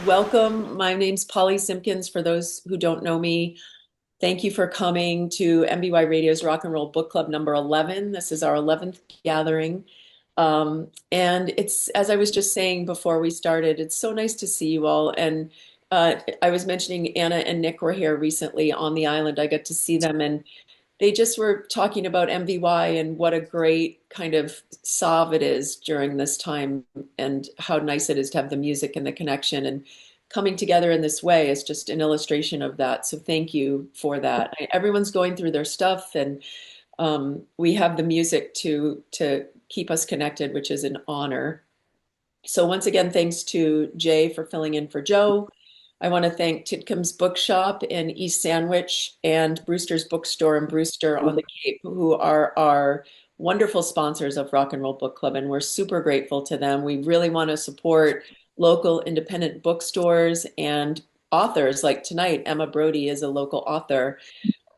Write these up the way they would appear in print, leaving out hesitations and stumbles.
welcome. My name's Polly Simpkins. For those who don't know me, thank you for coming to MVY Radio's Rock and Roll Book Club number 11. This is our 11th gathering. And it's, as I was just saying before we started, it's so nice to see you all. And I was mentioning Anna and Nick were here recently on the island. I got to see them, and they just were talking about MVY and what a great kind of salve it is during this time, and how nice it is to have the music and the connection, and coming together in this way is just an illustration of that. So thank you for that. Everyone's going through their stuff, and we have the music to keep us connected, which is an honor. So once again, thanks to Jay for filling in for Joe. I want to thank Titcom's Bookshop in East Sandwich and Brewster's Bookstore in Brewster on the Cape, who are our wonderful sponsors of Rock and Roll Book Club, and we're super grateful to them. We really want to support local independent bookstores and authors. Like tonight, Emma Brodie is a local author.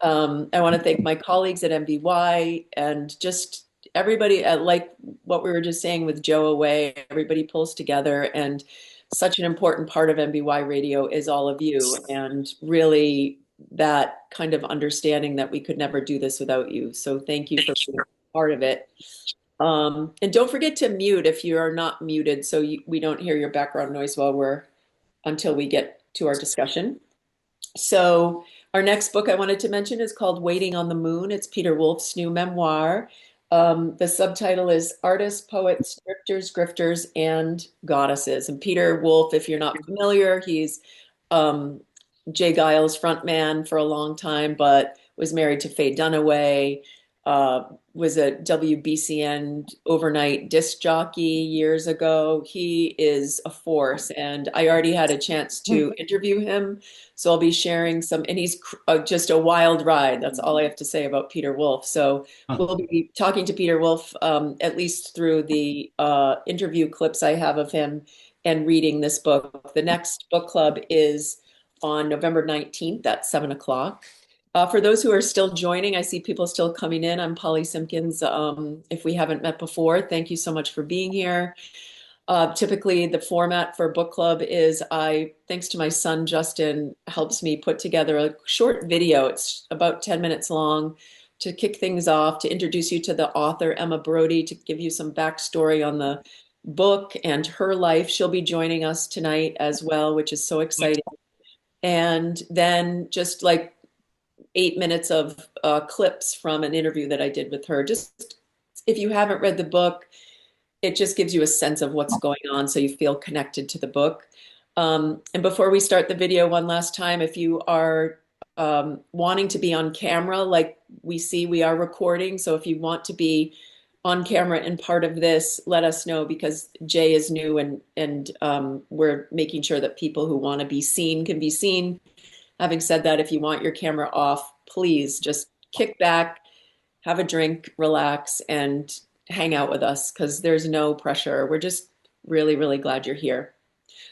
I want to thank my colleagues at MVY and just everybody, like what we were just saying with Joe away, everybody pulls together, and such an important part of MVY Radio is all of you, and really that kind of understanding that we could never do this without you. So thank you for being part of it. And don't forget to mute if you are not muted, so we don't hear your background noise until we get to our discussion. So our next book I wanted to mention is called Waiting on the Moon. It's Peter Wolf's new memoir. The subtitle is Artists, Poets, Drifters, Grifters, and Goddesses. And Peter Wolf, if you're not familiar, he's Jay Giles' frontman for a long time, but was married to Faye Dunaway, was a WBCN overnight disc jockey years ago. He is a force, and I already had a chance to interview him. So I'll be sharing some, and he's just a wild ride. That's all I have to say about Peter Wolf. So we'll be talking to Peter Wolf, at least through the interview clips I have of him and reading this book. The next book club is on November 19th at 7 o'clock. For those who are still joining, I see people still coming in. I'm Polly Simpkins. If we haven't met before, thank you so much for being here. Typically, the format for book club is thanks to my son, Justin, helps me put together a short video. It's about 10 minutes long to kick things off, to introduce you to the author, Emma Brodie, to give you some backstory on the book and her life. She'll be joining us tonight as well, which is so exciting. And then just like 8 minutes of clips from an interview that I did with her. Just if you haven't read the book, it just gives you a sense of what's going on so you feel connected to the book. And before we start the video one last time, if you are wanting to be on camera, like we see, we are recording. So if you want to be on camera and part of this, let us know, because Jay is new, and we're making sure that people who want to be seen can be seen. Having said that, if you want your camera off, please just kick back, have a drink, relax, and hang out with us, because there's no pressure. We're just really, really glad you're here.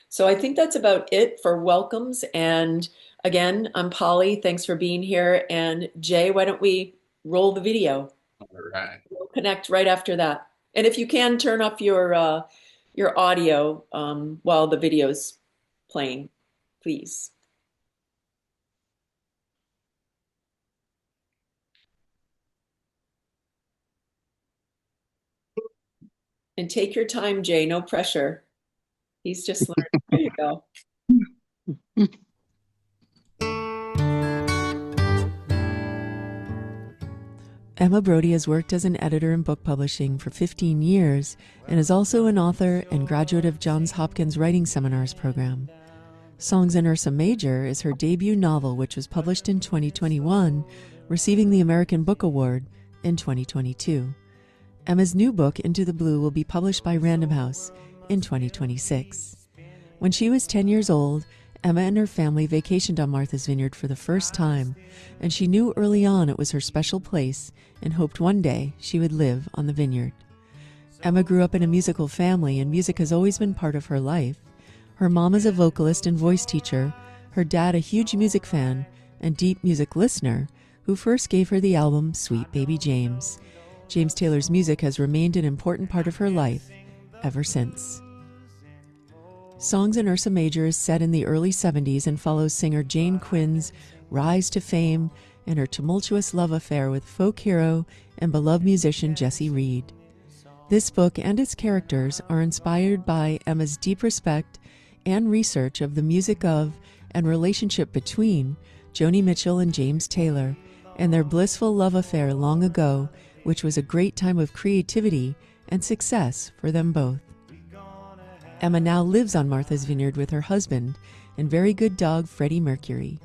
So I think that's about it for welcomes. And again, I'm Polly. Thanks for being here. And Jay, why don't we roll the video? All right. We'll connect right after that. And if you can, turn off your audio while the video's playing, please. And take your time, Jay. No pressure. He's just learning. There you go. Emma Brodie has worked as an editor in book publishing for 15 years and is also an author and graduate of Johns Hopkins Writing Seminars program. Songs in Ursa Major is her debut novel, which was published in 2021, receiving the American Book Award in 2022. Emma's new book, Into the Blue, will be published by Random House in 2026. When she was 10 years old, Emma and her family vacationed on Martha's Vineyard for the first time, and she knew early on it was her special place and hoped one day she would live on the vineyard. Emma grew up in a musical family, and music has always been part of her life. Her mom is a vocalist and voice teacher, her dad a huge music fan and deep music listener, who first gave her the album Sweet Baby James. James Taylor's music has remained an important part of her life ever since. Songs in Ursa Major is set in the early 70s and follows singer Jane Quinn's rise to fame and her tumultuous love affair with folk hero and beloved musician Jesse Reed. This book and its characters are inspired by Emma's deep respect and research of the music of and relationship between Joni Mitchell and James Taylor and their blissful love affair long ago, which was a great time of creativity and success for them both. Emma now lives on Martha's Vineyard with her husband and very good dog Freddie Mercury.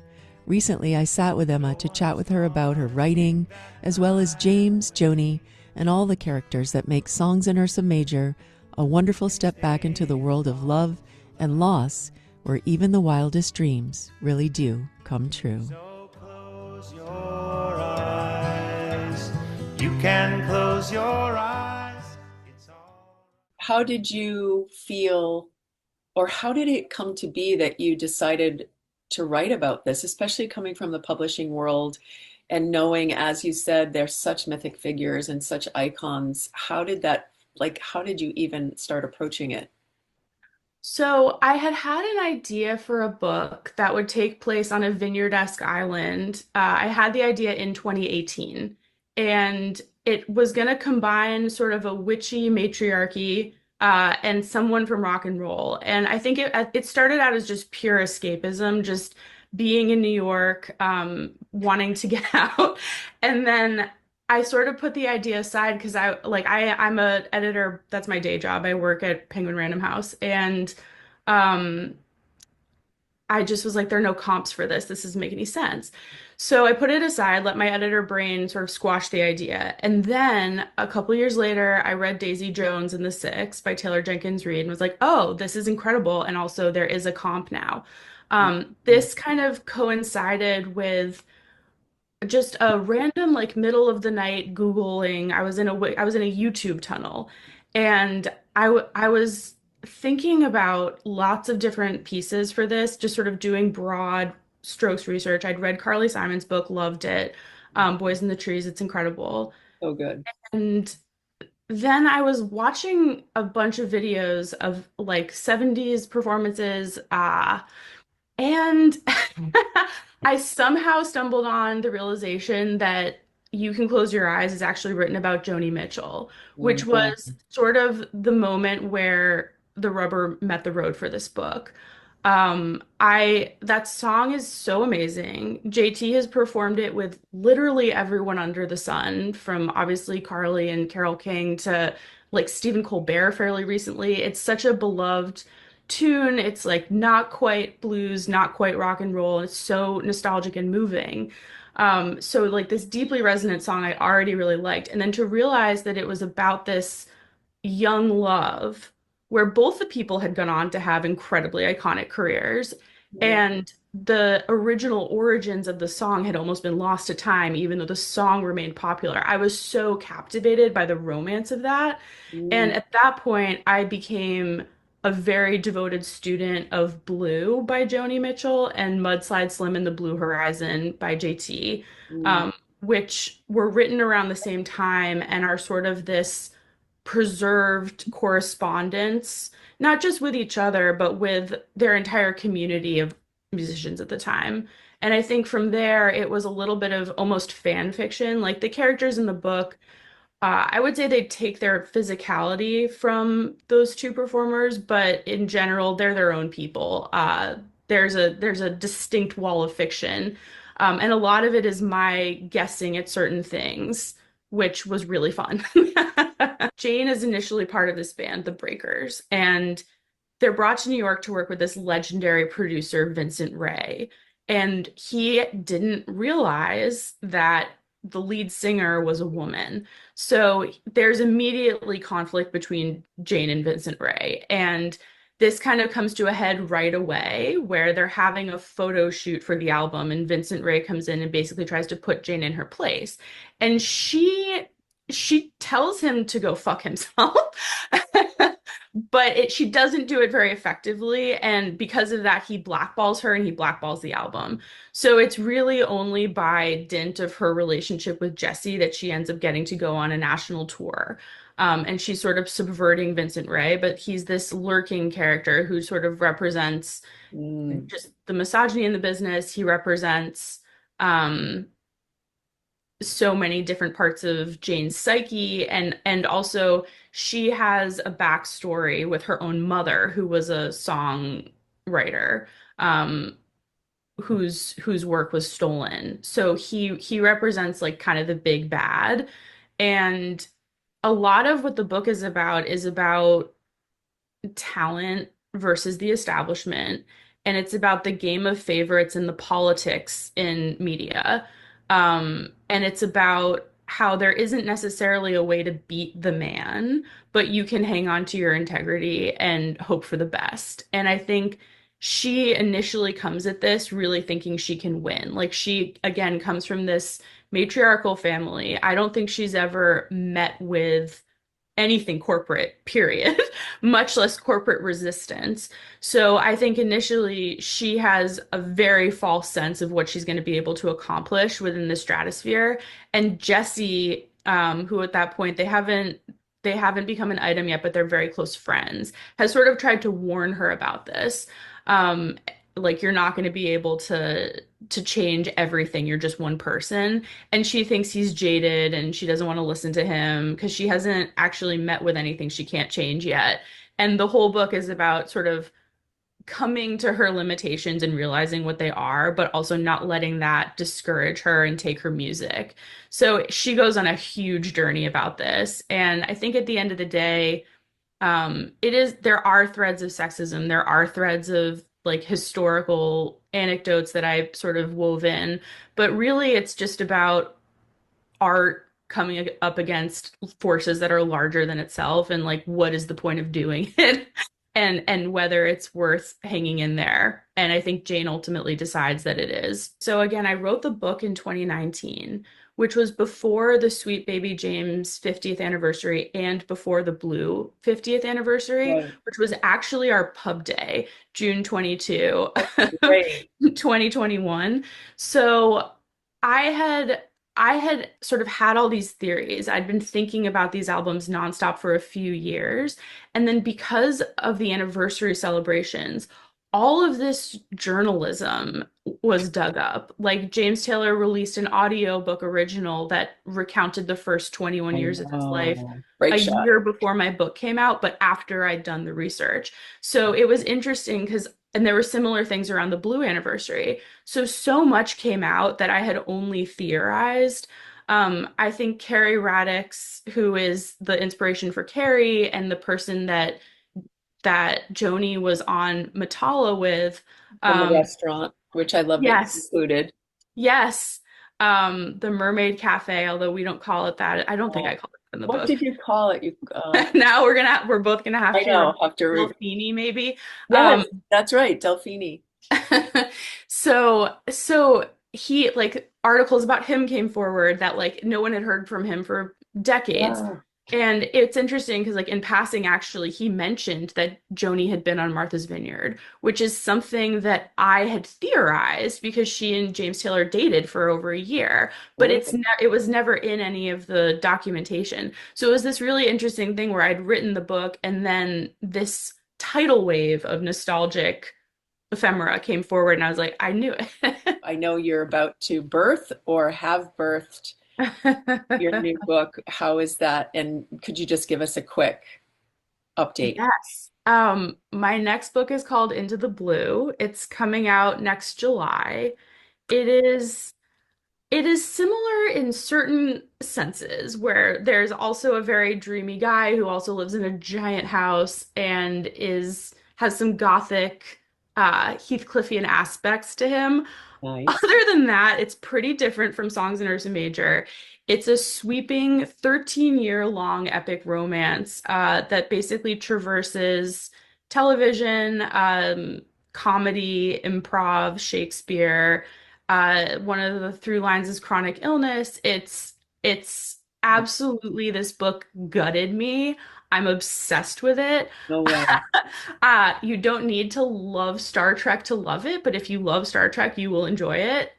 Recently, I sat with Emma to chat with her about her writing, as well as James, Joni, and all the characters that make Songs in Ursa Major a wonderful step back into the world of love and loss, where even the wildest dreams really do come true. So close your eyes. You can close your eyes. It's all... How did you feel, or how did it come to be that you decided to write about this, especially coming from the publishing world and knowing, as you said, they're such mythic figures and such icons? How did that, how did you even start approaching it? So I had had an idea for a book that would take place on a vineyard-esque island. I had the idea in 2018, and it was going to combine sort of a witchy matriarchy and someone from rock and roll. And I think it started out as just pure escapism, just being in New York, wanting to get out. And then I sort of put the idea aside because I'm a editor. That's my day job. I work at Penguin Random House, and um, I just was like, there are no comps for this. This doesn't make any sense. So I put it aside, let my editor brain sort of squash the idea. And then a couple years later, I read Daisy Jones and the Six by Taylor Jenkins Reid and was like, oh, this is incredible. And also there is a comp now. This kind of coincided with just a random like middle of the night Googling. I was in a YouTube tunnel, and I was thinking about lots of different pieces for this, just sort of doing broad strokes research. I'd read Carly Simon's book, loved it. Boys in the Trees, it's incredible. So good. And then I was watching a bunch of videos of like 70s performances, and I somehow stumbled on the realization that You Can Close Your Eyes is actually written about Joni Mitchell, which Mhm. was sort of the moment where the rubber met the road for this book. That song is so amazing. JT has performed it with literally everyone under the sun, from obviously Carly and Carole King to like Stephen Colbert fairly recently. It's such a beloved tune. It's like not quite blues, not quite rock and roll. It's so nostalgic and moving. So like this deeply resonant song I already really liked. And then to realize that it was about this young love where both the people had gone on to have incredibly iconic careers, Yeah. and the original origins of the song had almost been lost to time, even though the song remained popular. I was so captivated by the romance of that. And Mm, at that point, I became a very devoted student of Blue by Joni Mitchell and Mudslide Slim and the Blue Horizon by JT, mm, which were written around the same time and are sort of this preserved correspondence, not just with each other, but with their entire community of musicians at the time. And I think from there, it was a little bit of almost fan fiction. Like the characters in the book, I would say they take their physicality from those two performers, but in general, they're their own people. There's a distinct wall of fiction, and a lot of it is my guessing at certain things, which was really fun. Jane is initially part of this band, The Breakers, and they're brought to New York to work with this legendary producer, Vincent Ray. And he didn't realize that the lead singer was a woman. So there's immediately conflict between Jane and Vincent Ray. And this kind of comes to a head right away where they're having a photo shoot for the album, and Vincent Ray comes in and basically tries to put Jane in her place. And she tells him to go fuck himself. She doesn't do it very effectively, and because of that, he blackballs her and he blackballs the album. So it's really only by dint of her relationship with Jesse that she ends up getting to go on a national tour. And she's sort of subverting Vincent Ray, but he's this lurking character who sort of represents Mm, just the misogyny in the business. He represents um, so many different parts of Jane's psyche, and also she has a backstory with her own mother, who was a songwriter, um, whose work was stolen. So he represents like kind of the big bad, and a lot of what the book is about talent versus the establishment, and it's about the game of favorites and the politics in media. And it's about how there isn't necessarily a way to beat the man, but you can hang on to your integrity and hope for the best. And I think she initially comes at this really thinking she can win. Like she, again, comes from this matriarchal family. I don't think she's ever met with anything corporate, period, much less corporate resistance. So I think initially she has a very false sense of what she's going to be able to accomplish within the stratosphere. And Jesse, who at that point they haven't become an item yet, but they're very close friends, has sort of tried to warn her about this. Um, like you're not going to be able to change everything. You're just one person. And she thinks he's jaded and she doesn't want to listen to him because she hasn't actually met with anything she can't change yet. And the whole book is about sort of coming to her limitations and realizing what they are, but also not letting that discourage her and take her music. So she goes on a huge journey about this. And I think at the end of the day, there are threads of sexism, there are threads of like historical anecdotes that I sort of wove in, but really it's just about art coming up against forces that are larger than itself, and like what is the point of doing it, and whether it's worth hanging in there. And I think Jane ultimately decides that it is. So again, I wrote the book in 2019, which was before the Sweet Baby James 50th anniversary and before the Blue 50th anniversary, right. which was actually our pub day, June 22, Great. 2021. So I had I had sort of had all these theories. I'd been thinking about these albums nonstop for a few years. And then because of the anniversary celebrations, all of this journalism was dug up. Like James Taylor released an audiobook original that recounted the first 21 I years of his life know. a Great shot. year before my book came out, but after I'd done the research. So it was interesting and there were similar things around the Blue anniversary. So much came out that I had only theorized. I think Carrie Radix, who is the inspiration for Carrie and the person that Joni was on Matala with, From the um, restaurant, which I love that you yes, included. yes, the Mermaid Cafe, although we don't call it that. I don't think I Oh, called it in the what book. did you call it? You, Now we're both gonna have I to know, remember have to Delphini, maybe. yes, that's right, Delphini. So he like articles about him came forward that like no one had heard from him for decades. Yeah. And it's interesting because like in passing, actually, he mentioned that Joni had been on Martha's Vineyard, which is something that I had theorized because she and James Taylor dated for over a year, but Really? it was never in any of the documentation. So it was this really interesting thing where I'd written the book and then this tidal wave of nostalgic ephemera came forward, and I was like, I knew it. I know you're about to birth or have birthed your new book. How is that? And could you just give us a quick update? Yes. My next book is called Into the Blue. It's coming out next July. It is It is similar in certain senses, where there's also a very dreamy guy who also lives in a giant house and is has some gothic Heathcliffian aspects to him. Nice. Other than that, it's pretty different from Songs in Ursa Major. It's a sweeping 13-year-long epic romance that basically traverses television, comedy, improv, Shakespeare. One of the through lines is chronic illness. It's absolutely, this book gutted me. I'm obsessed with it. No way. You don't need to love Star Trek to love it, but if you love Star Trek, you will enjoy it.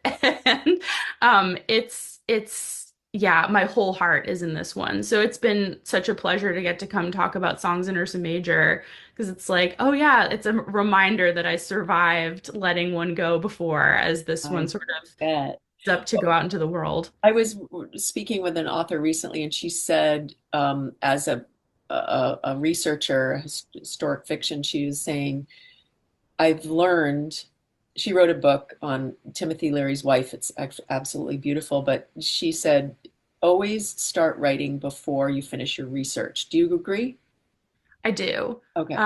And it's yeah, my whole heart is in this one. So it's been such a pleasure to get to come talk about songs in Ursa Major because it's like, oh yeah, it's a reminder that I survived letting one go before as this one I sort of bet. is up to go out into the world. I was speaking with an author recently, and she said, as a researcher, historic fiction, she was saying, I've learned. She wrote a book on Timothy Leary's wife. It's absolutely beautiful, but she said, always start writing before you finish your research. Do you agree? I do. Okay.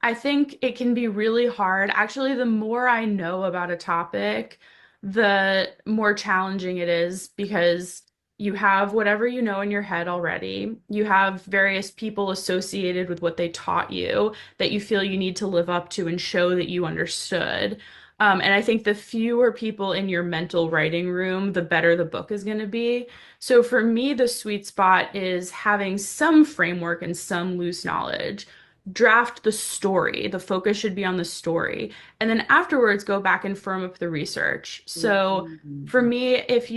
I think it can be really hard. Actually, the more I know about a topic, the more challenging it is because you have whatever you know in your head already. You have various people associated with what they taught you that you feel you need to live up to and show that you understood. And I think the fewer people in your mental writing room, the better the book is going to be. So for me, the sweet spot is having some framework and some loose knowledge. Draft the story. The focus should be on the story. And then afterwards go back and firm up the research. So for Mhm. me, if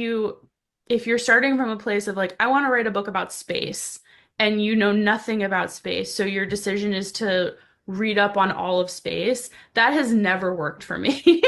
you're starting from a place of like, I want to write a book about space and you know nothing about space, so your decision is to read up on all of space, that has never worked for me.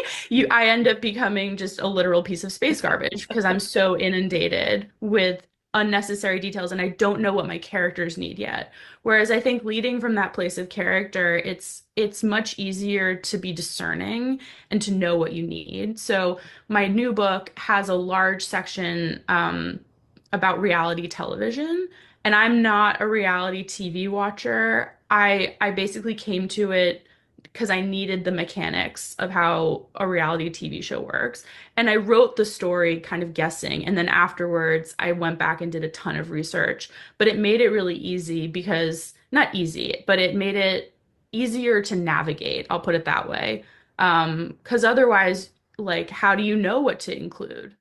I end up becoming just a literal piece of space garbage because I'm so inundated with unnecessary details and I don't know what my characters need yet. Whereas I think leading from that place of character, it's much easier to be discerning and to know what you need. So my new book has a large section about reality television, and I'm not a reality TV watcher. I basically came to it because I needed the mechanics of how a reality TV show works. And I wrote the story kind of guessing. And then afterwards, I went back and did a ton of research. But it made it really easy because, not easy, but it made it easier to navigate. I'll put it that way. Because otherwise, like, how do you know what to include?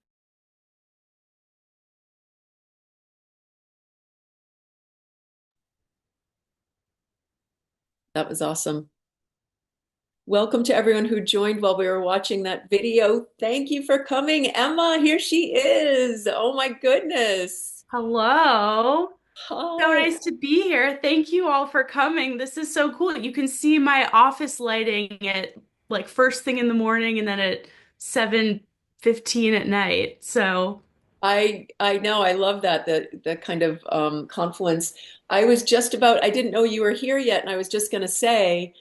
That was awesome. Welcome to everyone who joined while we were watching that video. Thank you for coming. Emma, here she is. Oh my goodness. Hello. So Hi. nice to be here. Thank you all for coming. This is so cool. You can see my office lighting at like first thing in the morning and then at 7:15 at night. So, I know, I love that, the kind of confluence. I was just about, I didn't know you were here yet, and I was just going to say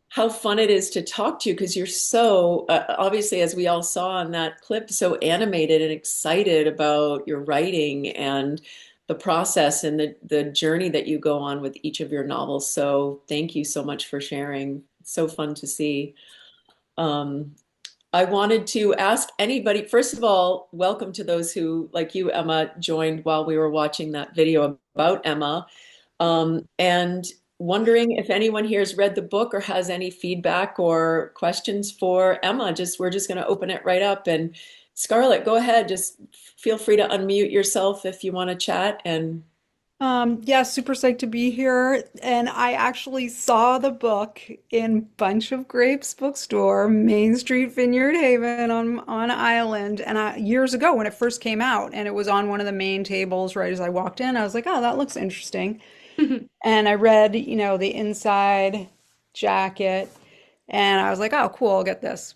how fun it is to talk to you because you're so, obviously, as we all saw in that clip, so animated and excited about your writing and the process and the journey that you go on with each of your novels. So thank you so much for sharing. It's so fun to see. Um, I wanted to ask anybody, first of all, welcome to those who, like you, Emma, joined while we were watching that video about Emma. And wondering if anyone here has read the book or has any feedback or questions for Emma. We're just going to open it right up. And Scarlett, go ahead. Just feel free to unmute yourself if you want to chat. And Yeah, super psyched to be here. And I actually saw the book in Bunch of Grapes bookstore, Main Street, Vineyard Haven on Island. And years ago when it first came out, and it was on one of the main tables right as I walked in, I was like, oh, that looks interesting. And I read, the inside jacket, and I was like, oh, cool, I'll get this.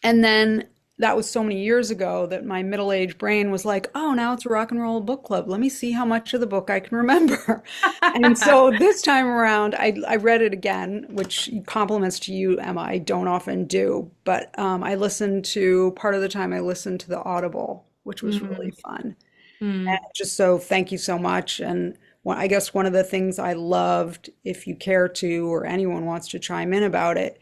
And then that was so many years ago that my middle-aged brain was like, oh, now it's a rock and roll book club. Let me see how much of the book I can remember. And so this time around, I read it again, which compliments to you, Emma. I don't often do, but I listened to part of the time I listened to the Audible, which was really Mm, fun. And mm, just so thank you so much. And I guess one of the things I loved, if you care to, or anyone wants to chime in about it,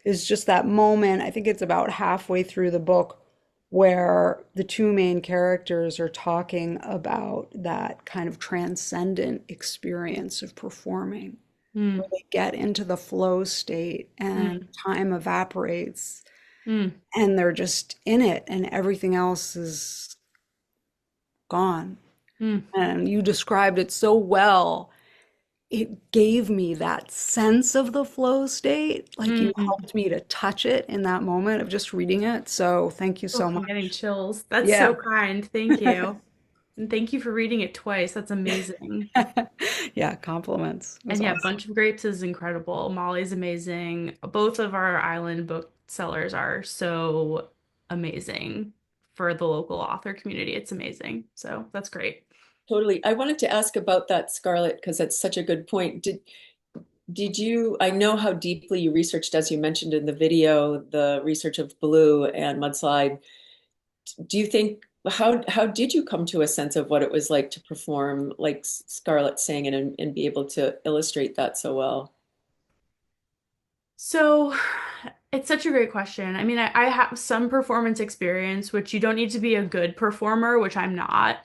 is just that moment. I think it's about halfway through the book where the two main characters are talking about that kind of transcendent experience of performing, mm, where they get into the flow state and mm, time evaporates mm. and they're just in it and everything else is gone. Mm, And you described it so well. It gave me that sense of the flow state. Like you mm. helped me to touch it in that moment of just reading it. So thank you Oh, so I'm getting much. chills. That's Yeah. so kind. Thank you. And thank you for reading it twice. That's amazing. Yeah, compliments. It was And yeah, awesome. Bunch of Grapes is incredible. Molly's amazing. Both of our island booksellers are so amazing for the local author community. It's amazing. So that's great. Totally. I wanted to ask about that, Scarlett, because that's such a good point. Did you, I know how deeply you researched, as you mentioned in the video, the research of Blue and Mudslide. Do you think, how did you come to a sense of what it was like to perform, like Scarlett sang and be able to illustrate that so well? So it's such a great question. I mean, I have some performance experience, which you don't need to be a good performer, which I'm not,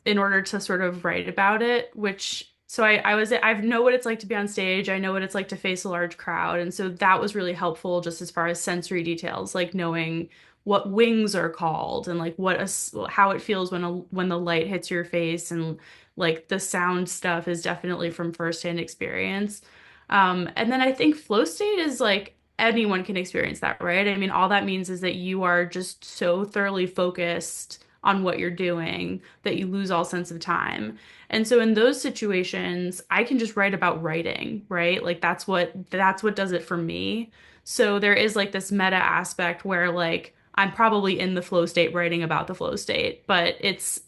in order to sort of write about it, I know what it's like to be on stage. I know what it's like to face a large crowd. And so that was really helpful just as far as sensory details, like knowing what wings are called and like how it feels when the light hits your face, and like the sound stuff is definitely from firsthand experience. And then I think flow state is like anyone can experience that, right? I mean, all that means is that you are just so thoroughly focused on what you're doing that you lose all sense of time. And so in those situations, I can just write about writing, right? Like that's what does it for me. So there is like this meta aspect where like I'm probably in the flow state writing about the flow state, but it's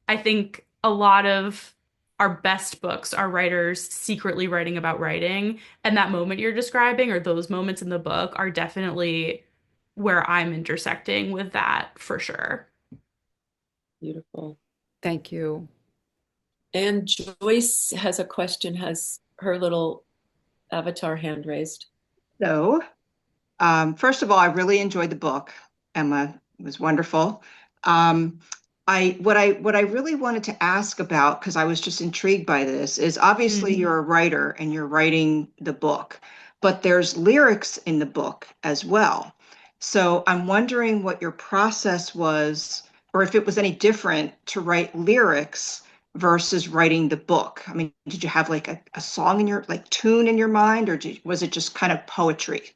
I think a lot of our best books are writers secretly writing about writing. And that moment you're describing, or those moments in the book, are definitely where I'm intersecting with that for sure. Beautiful. Thank you. And Joyce has a question, has her little avatar hand raised. So, first of all, I really enjoyed the book, Emma. It was wonderful. Um, what I really wanted to ask about, because I was just intrigued by this, is obviously Mm. you're a writer and you're writing the book, but there's lyrics in the book as well. So I'm wondering what your process was, or if it was any different to write lyrics versus writing the book. I mean, did you have like a song in your like tune in your mind, or was it just kind of poetry?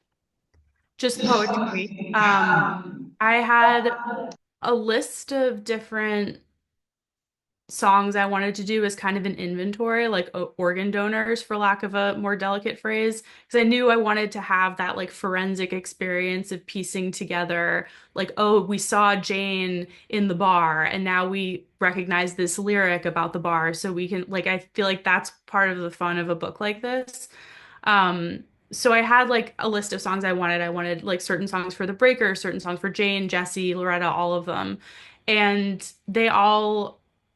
Just poetry. I had a list of different songs I wanted to do as kind of an inventory, like organ donors, for lack of a more delicate phrase, because I knew I wanted to have that like forensic experience of piecing together, like, oh, we saw Jane in the bar, and now we recognize this lyric about the bar, so we can, like, I feel like that's part of the fun of a book like this. Um, so I had like a list of songs I wanted. I wanted like certain songs for the Breakers, certain songs for Jane, Jesse, Loretta, all of them. And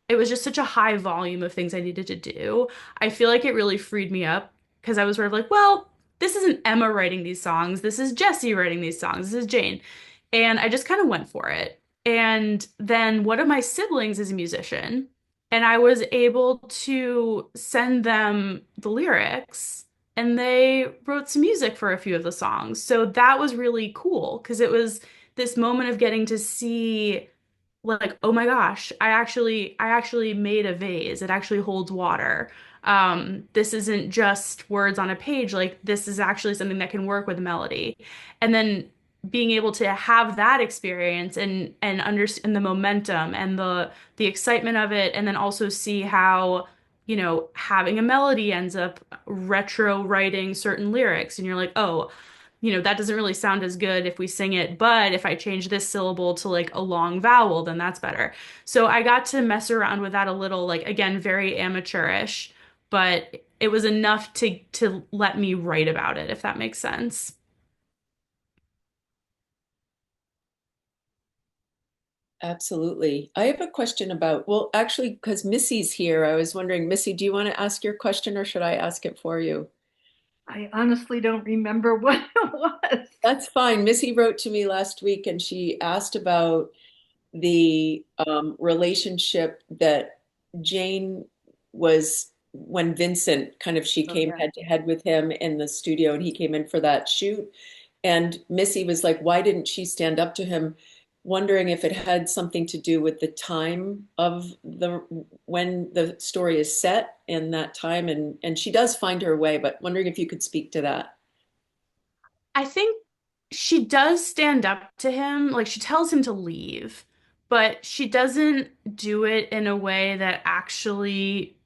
it was just such a high volume of things I needed to do. I feel like it really freed me up because I was sort of like, well, this isn't Emma writing these songs. This is Jesse writing these songs. This is Jane. And I just kind of went for it. And then one of my siblings is a musician, and I was able to send them the lyrics, and they wrote some music for a few of the songs. So that was really cool because it was this moment of getting to see, like, oh my gosh, I actually made a vase. It actually holds water. This isn't just words on a page. Like, this is actually something that can work with melody. And then being able to have that experience and understand the momentum and the excitement of it, and then also see how, having a melody ends up retro writing certain lyrics, and you're like, oh, that doesn't really sound as good if we sing it, but if I change this syllable to like a long vowel, then that's better. So I got to mess around with that a little, like, again, very amateurish, but it was enough to let me write about it, if that makes sense. Absolutely. I have a question about, well, actually, because Missy's here, I was wondering, Missy, do you want to ask your question or should I ask it for you? I honestly don't remember what it was. That's fine. Missy wrote to me last week and she asked about the relationship that Jane was when Vincent kind of, she Oh, came yeah. head to head with him in the studio and he came in for that shoot. And Missy was like, why didn't she stand up to him? wondering if it had something to do with the time of the when the story is set in that time, and she does find her way, but wondering if you could speak to that. I think she does stand up to him, like she tells him to leave, but she doesn't do it in a way that actually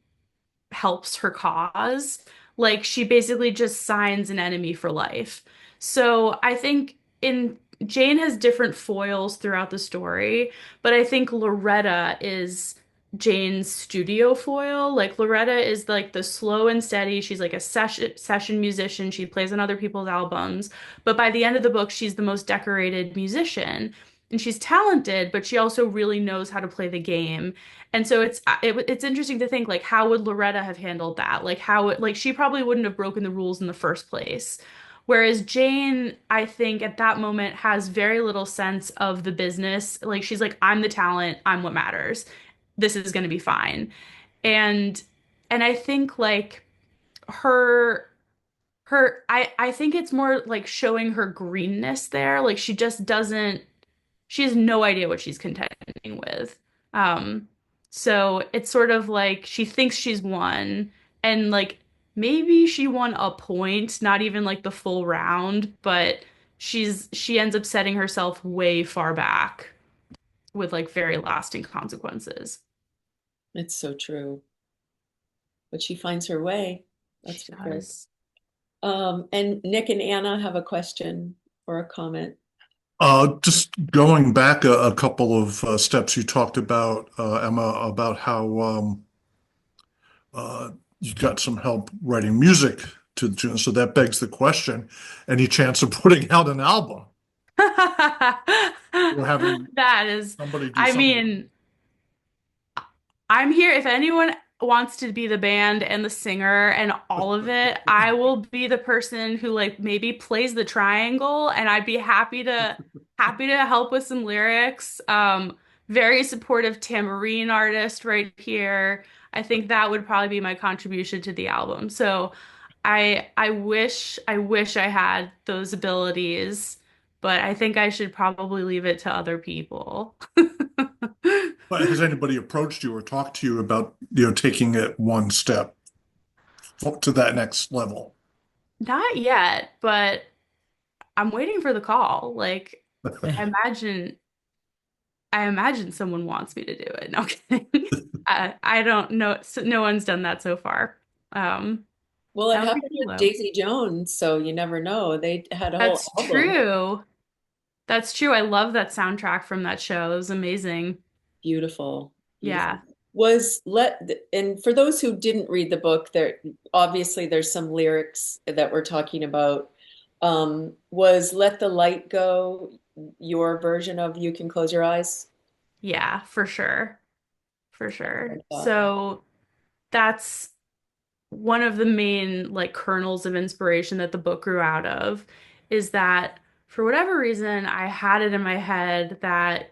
helps her cause. Like she basically just signs an enemy for life. So I think in Jane has different foils throughout the story, but I think Loretta is Jane's studio foil. Like Loretta is like the slow and steady. She's like a session musician. She plays on other people's albums, but by the end of the book, she's the most decorated musician. And she's talented, but she also really knows how to play the game. And so it's interesting to think like how would Loretta have handled that? Like like she probably wouldn't have broken the rules in the first place. Whereas Jane, I think at that moment has very little sense of the business. Like she's like, I'm the talent, I'm what matters. This is going to be fine. And and I think like her I think it's more like showing her greenness there. Like she just doesn't she has no idea what she's contending with. Um, so it's sort of like she thinks she's won, and like maybe she won a point, not even like the full round, but she ends up setting herself way far back with like very lasting consequences. It's so true. But she finds her way. That's She for sure. does. And Nick and Anna have a question or a comment. Just going back a couple of steps, you talked about Emma about how you got some help writing music to the tune. So that begs the question: any chance of putting out an album or having That is, somebody do I something? mean, I'm here. If anyone wants to be the band and the singer and all of it, I will be the person who like maybe plays the triangle and I'd be happy to help with some lyrics. Very supportive tambourine artist right here. I think that would probably be my contribution to the album. So I wish I had those abilities, but I think I should probably leave it to other people. But has anybody approached you or talked to you about, taking it one step to that next level? Not yet, but I'm waiting for the call. Like, I imagine, I imagine someone wants me to do it. No kidding. I don't know. No one's done that so far. Um, Well, it that would be happened cool with though. Daisy Jones, so you never know. They had a whole That's album. true. That's true. I love that soundtrack from that show. It was amazing. Beautiful, beautiful. Yeah. Was let and for those who didn't read the book, there obviously there's some lyrics that we're talking about. Was Let the Light Go your version of You Can Close Your Eyes? Yeah, for sure. For I sure. thought, So that's one of the main like kernels of inspiration that the book grew out of is that for whatever reason I had it in my head that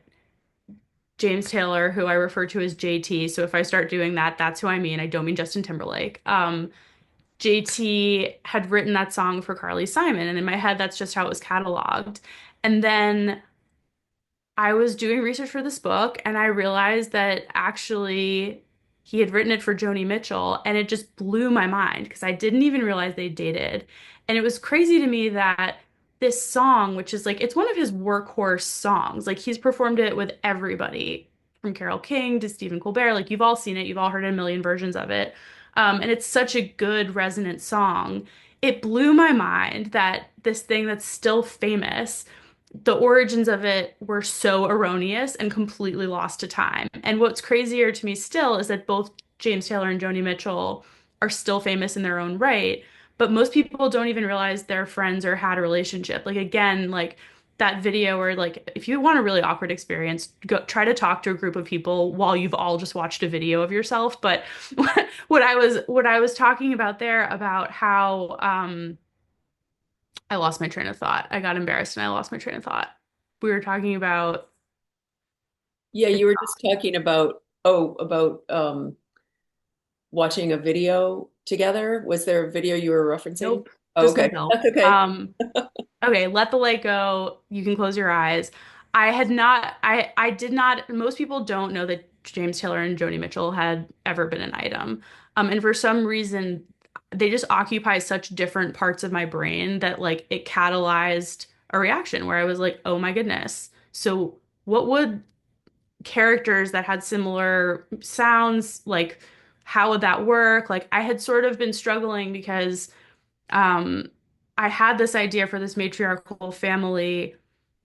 James Taylor, who I refer to as JT, so if I start doing that, that's who I mean. I don't mean Justin Timberlake. JT had written that song for Carly Simon, and in my head, that's just how it was cataloged. And then I was doing research for this book and I realized that actually he had written it for Joni Mitchell and it just blew my mind because I didn't even realize they dated. And it was crazy to me that this song, which is like, it's one of his workhorse songs, like he's performed it with everybody from Carole King to Stephen Colbert. Like you've all seen it, you've all heard a million versions of it. And it's such a good resonant song. It blew my mind that this thing that's still famous the origins of it were so erroneous and completely lost to time. And what's crazier to me still is that both James Taylor and Joni Mitchell are still famous in their own right, but most people don't even realize they're friends or had a relationship. Like again, like that video where like if you want a really awkward experience, go try to talk to a group of people while you've all just watched a video of yourself. But what I was talking about there about how I lost my train of thought. I got embarrassed and I lost my train of thought. We were talking about yeah, the you were just talking about about watching a video together. Was there a video you were referencing? nope, Oh, just okay, myself. that's okay. Okay, let the light go. You can close your eyes. I had not, I did not, most people don't know that James Taylor and Joni Mitchell had ever been an item. And for some reason, they just occupy such different parts of my brain that like it catalyzed a reaction where I was like, oh my goodness. So what would characters that had similar sounds, like how would that work? Like I had sort of been struggling because um I had this idea for this matriarchal family,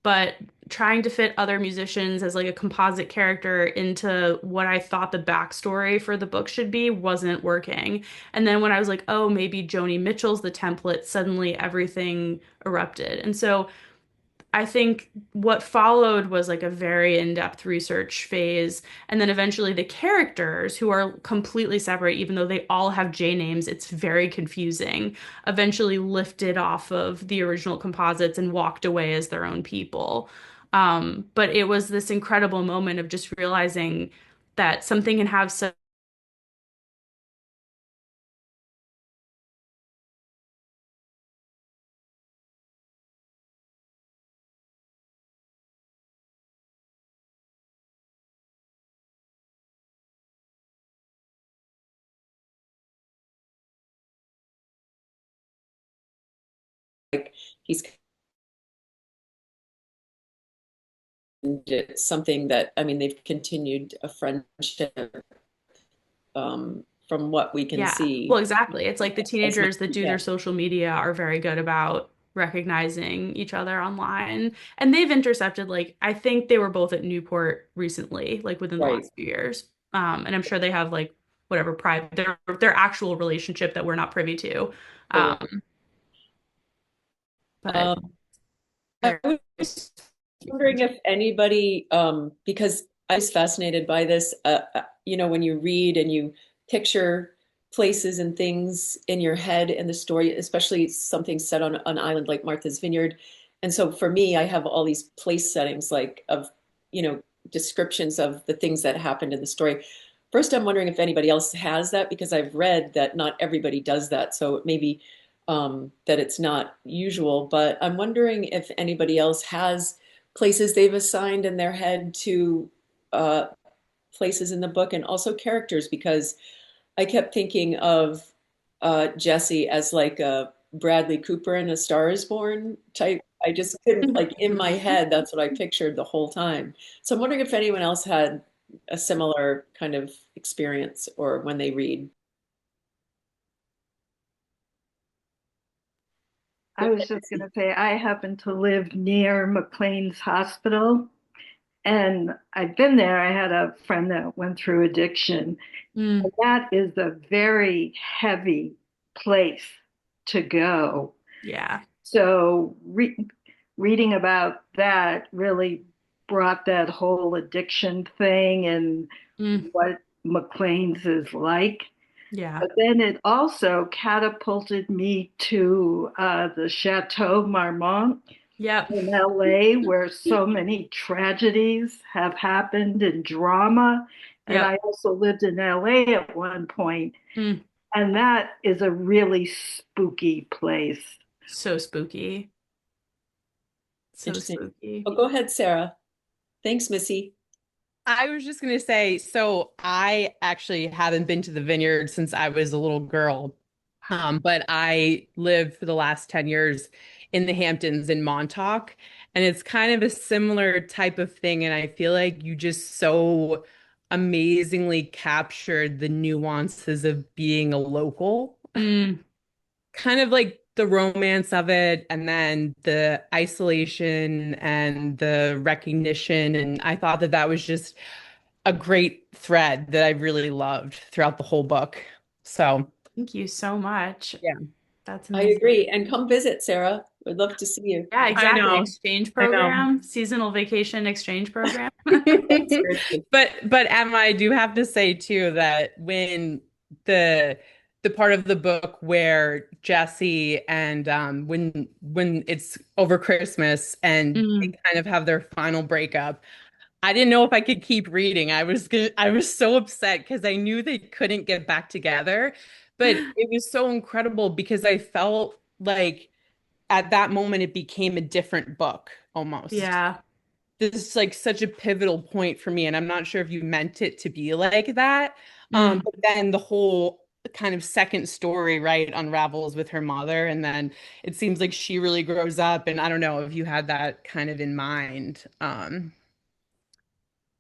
but trying to fit other musicians as like a composite character into what I thought the backstory for the book should be wasn't working. And then when I was like, oh, maybe Joni Mitchell's the template, suddenly everything erupted. And so I think what followed was like a very in-depth research phase. And then eventually the characters, who are completely separate, even though they all have J names, it's very confusing, eventually lifted off of the original composites and walked away as their own people. But it was this incredible moment of just realizing that something can have such He's it's something that, I mean, they've continued a friendship from what we can Yeah. Well, see. exactly. It's like the As much, teenagers that do yeah, their social media are very good about recognizing each other online. And they've intercepted, like, I think they were both at Newport recently, like within the right. last few years. And I'm sure they have like whatever private their actual relationship that we're not privy to. Sure. Um, but Um, I was wondering if anybody, because I was fascinated by this, when you read and you picture places and things in your head in the story, especially something set on an island like Martha's Vineyard. And so for me, I have all these place settings like of, you know, descriptions of the things that happened in the story. First, I'm wondering if anybody else has that because I've read that not everybody does that. So maybe that it's not usual, but I'm wondering if anybody else has places they've assigned in their head to uh, places in the book and also characters, because I kept thinking of Jesse as like a Bradley Cooper in A Star is Born type. I just couldn't, like in my head, that's what I pictured the whole time. So I'm wondering if anyone else had a similar kind of experience or when they read. I was just going to say, I happen to live near McLean's Hospital, and I've been there. I had a friend that went through addiction. mm, And that is a very heavy place to go. yeah. So reading about that really brought that whole addiction thing and Mm, what McLean's is like. yeah. But then it also catapulted me to the Chateau Marmont Yep. in LA, where so many tragedies have happened and drama. And Yep. I also lived in LA at one point, Mm, and that is a really spooky place. so spooky. So Interesting. spooky. Oh, go ahead, Sarah. Thanks, Missy. I was just going to say, so I actually haven't been to the vineyard since I was a little girl. But I lived for the last 10 years in the Hamptons in Montauk, and it's kind of a similar type of thing. And I feel like you just so amazingly captured the nuances of being a local, Mm, kind of like the romance of it, and then the isolation and the recognition. And I thought that that was just a great thread that I really loved throughout the whole book. So, thank you so much. yeah, That's I amazing. agree. And come visit, Sarah. We'd love to see you. Yeah, I exactly. know. Exchange I know. program, seasonal vacation exchange program. Seriously. But Emma, I do have to say too that when the the part of the book where Jesse and when it's over Christmas and they Mm, kind of have their final breakup, I didn't know if I could keep reading. I was so upset because I knew they couldn't get back together, but it was so incredible because I felt like at that moment it became a different book almost. yeah. this like such a pivotal point for me, and I'm not sure if you meant it to be like that. Mm. But then the whole kind of second story, right, unravels with her mother, and then it seems like she really grows up, and I don't know if you had that kind of in mind.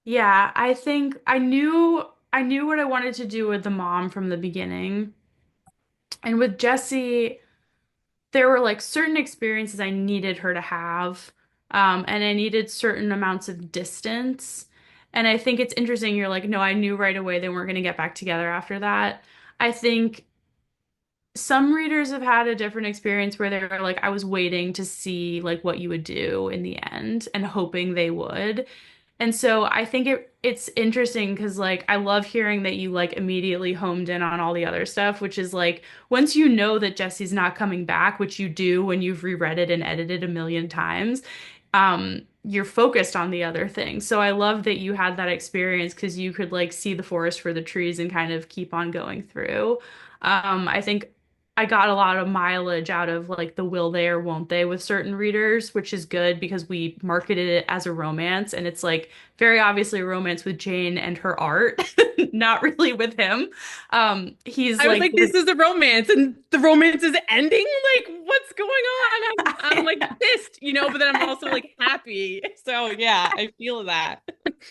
Yeah, I think I knew what I wanted to do with the mom from the beginning. And with Jessie, there were like certain experiences I needed her to have, and I needed certain amounts of distance. And I think it's interesting, you're like, no, I knew right away they weren't going to get back together after that. I think some readers have had a different experience where they're like, I was waiting to see like what you would do in the end and hoping they would. And so I think it's interesting because like I love hearing that you like immediately homed in on all the other stuff, which is like once you know that Jesse's not coming back, which you do when you've reread it and edited a million times, you're focused on the other things. So I love that you had that experience because you could like see the forest for the trees and kind of keep on going through. I think I got a lot of mileage out of like the will they or won't they with certain readers, which is good because we marketed it as a romance and it's like very obviously a romance with Jane and her art, not really with him. He's I was like like, this is a romance, and the romance is ending. Like, what's going on? I'm like pissed, but then I'm also like happy. So yeah, I feel that.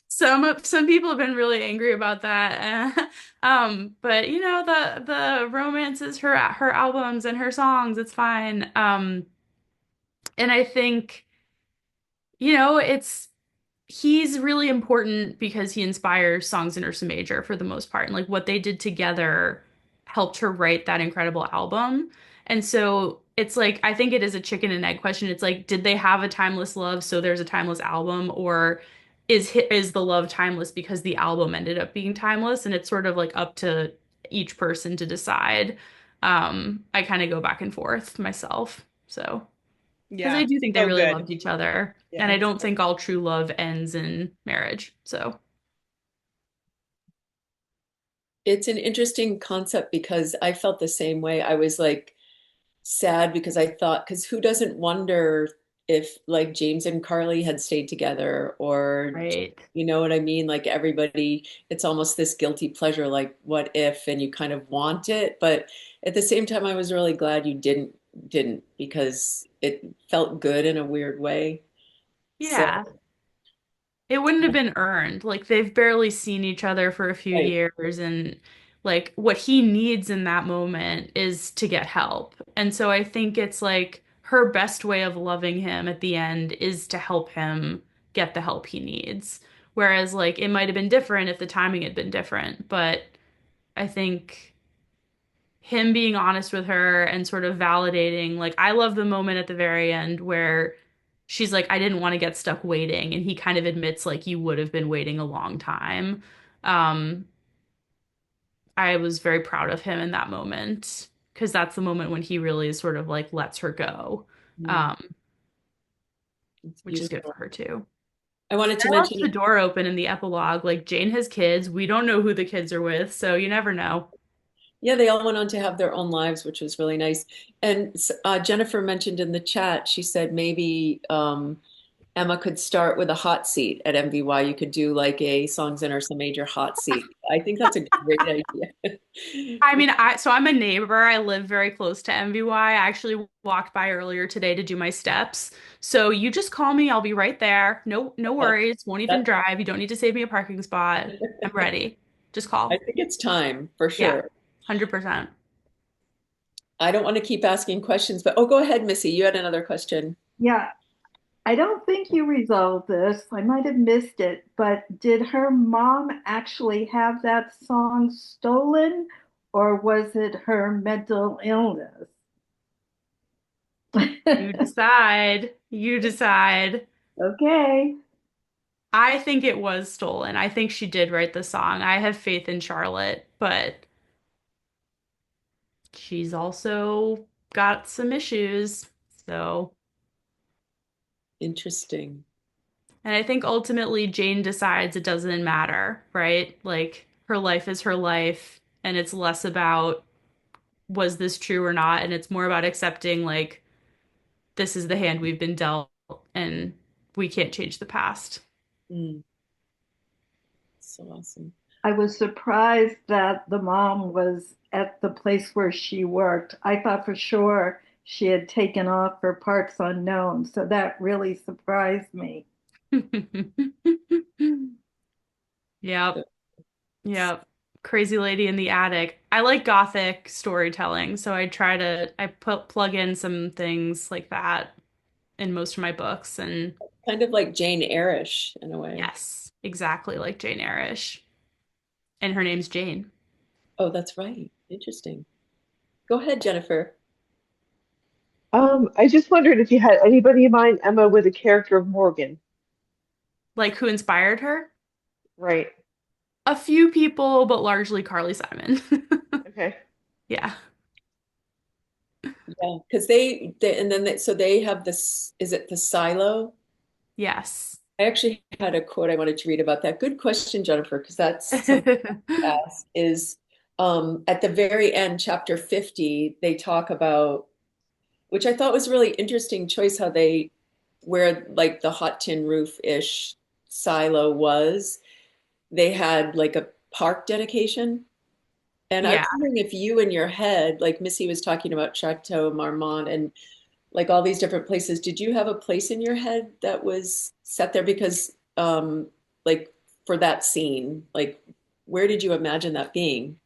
some people have been really angry about that. But the romance is her albums and her songs, it's fine. And I think, it's he's really important because he inspires songs in Ursa Major for the most part. And like what they did together helped her write that incredible album. And so it's like, I think it is a chicken and egg question. It's like, did they have a timeless love, so there's a timeless album, or is the love timeless because the album ended up being timeless? And it's sort of like up to each person to decide. I kind of go back and forth myself. So. Because I Yeah, do think they so really good. loved each other. And Yeah. I don't think all true love ends in marriage. So, It's an interesting concept because I felt the same way. I was like sad because I thought, because who doesn't wonder if like James and Carly had stayed together or, right. you know what I mean? Like everybody, it's almost this guilty pleasure, like what if, and you kind of want it. But at the same time, I was really glad you didn't because it felt good in a weird way. So, Yeah. It wouldn't have been earned. Like they've barely seen each other for a few right. years and like what he needs in that moment is to get help. And so I think it's like her best way of loving him at the end is to help him get the help he needs. Whereas like it might have been different if the timing had been different, but I think him being honest with her and sort of validating, like I love the moment at the very end where she's like, I didn't want to get stuck waiting, and he kind of admits like you would have been waiting a long time. Um, I was very proud of him in that moment because that's the moment when he really sort of like lets her go, Mm, um, it's which is good beautiful. for her too. I wanted to I left mention, the door open in the epilogue. Like Jane has kids. We don't know who the kids are with, so you never know. yeah, they all went on to have their own lives, which was really nice. And Jennifer mentioned in the chat, she said maybe Emma could start with a hot seat at MVY. You could do like a Songs in Ursa Major hot seat. I think that's a great idea. I mean, I'm a neighbor. I live very close to MVY. I actually walked by earlier today to do my steps. So you just call me. I'll be right there. No worries. Won't even That, drive. You don't need to save me a parking spot. I'm ready. Just I call. think it's time for Yeah, sure. 100%. I don't want to keep asking questions, but oh, go ahead, Missy. You had another question. Yeah, I don't think you resolved this. I might have missed it, but did her mom actually have that song stolen, or was it her mental illness? You decide. You decide. Okay. I think it was stolen. I think she did write the song. I have faith in Charlotte, but she's also got some issues. So. Interesting. And I think ultimately Jane decides it doesn't matter, right? Like her life is her life, and it's less about was this true or not, and it's more about accepting like this is the hand we've been dealt and we can't change the past. Mm, so awesome. I was surprised that the mom was at the place where she worked. I thought for sure she had taken off for parts unknown, so that really surprised me. Yep. Yep. Crazy Lady in the Attic. I like gothic storytelling, so I put plug in some things like that in most of my books, and Kind of like Jane Eyre-ish in a way. yes, exactly like Jane Eyre-ish. And her name's Jane. Oh, that's right. Interesting. Go ahead, Jennifer. I just wondered if you had anybody in mind, Emma, with the character of Morgan. Like who inspired her? Right. A few people, but largely Carly Simon. Okay. Yeah. Yeah, because and then so they have this, is it the silo? Yes. I actually had a quote I wanted to read about that. Good question, Jennifer, because that's something to ask is at the very end, chapter 50, they talk about, which I thought was a really interesting choice, how they, where like the hot tin roof-ish silo was, they had like a park dedication. And I was Yeah. wondering if you in your head, like Missy was talking about Chateau Marmont and like all these different places, did you have a place in your head that was set there? Because like for that scene, like where did you imagine that being?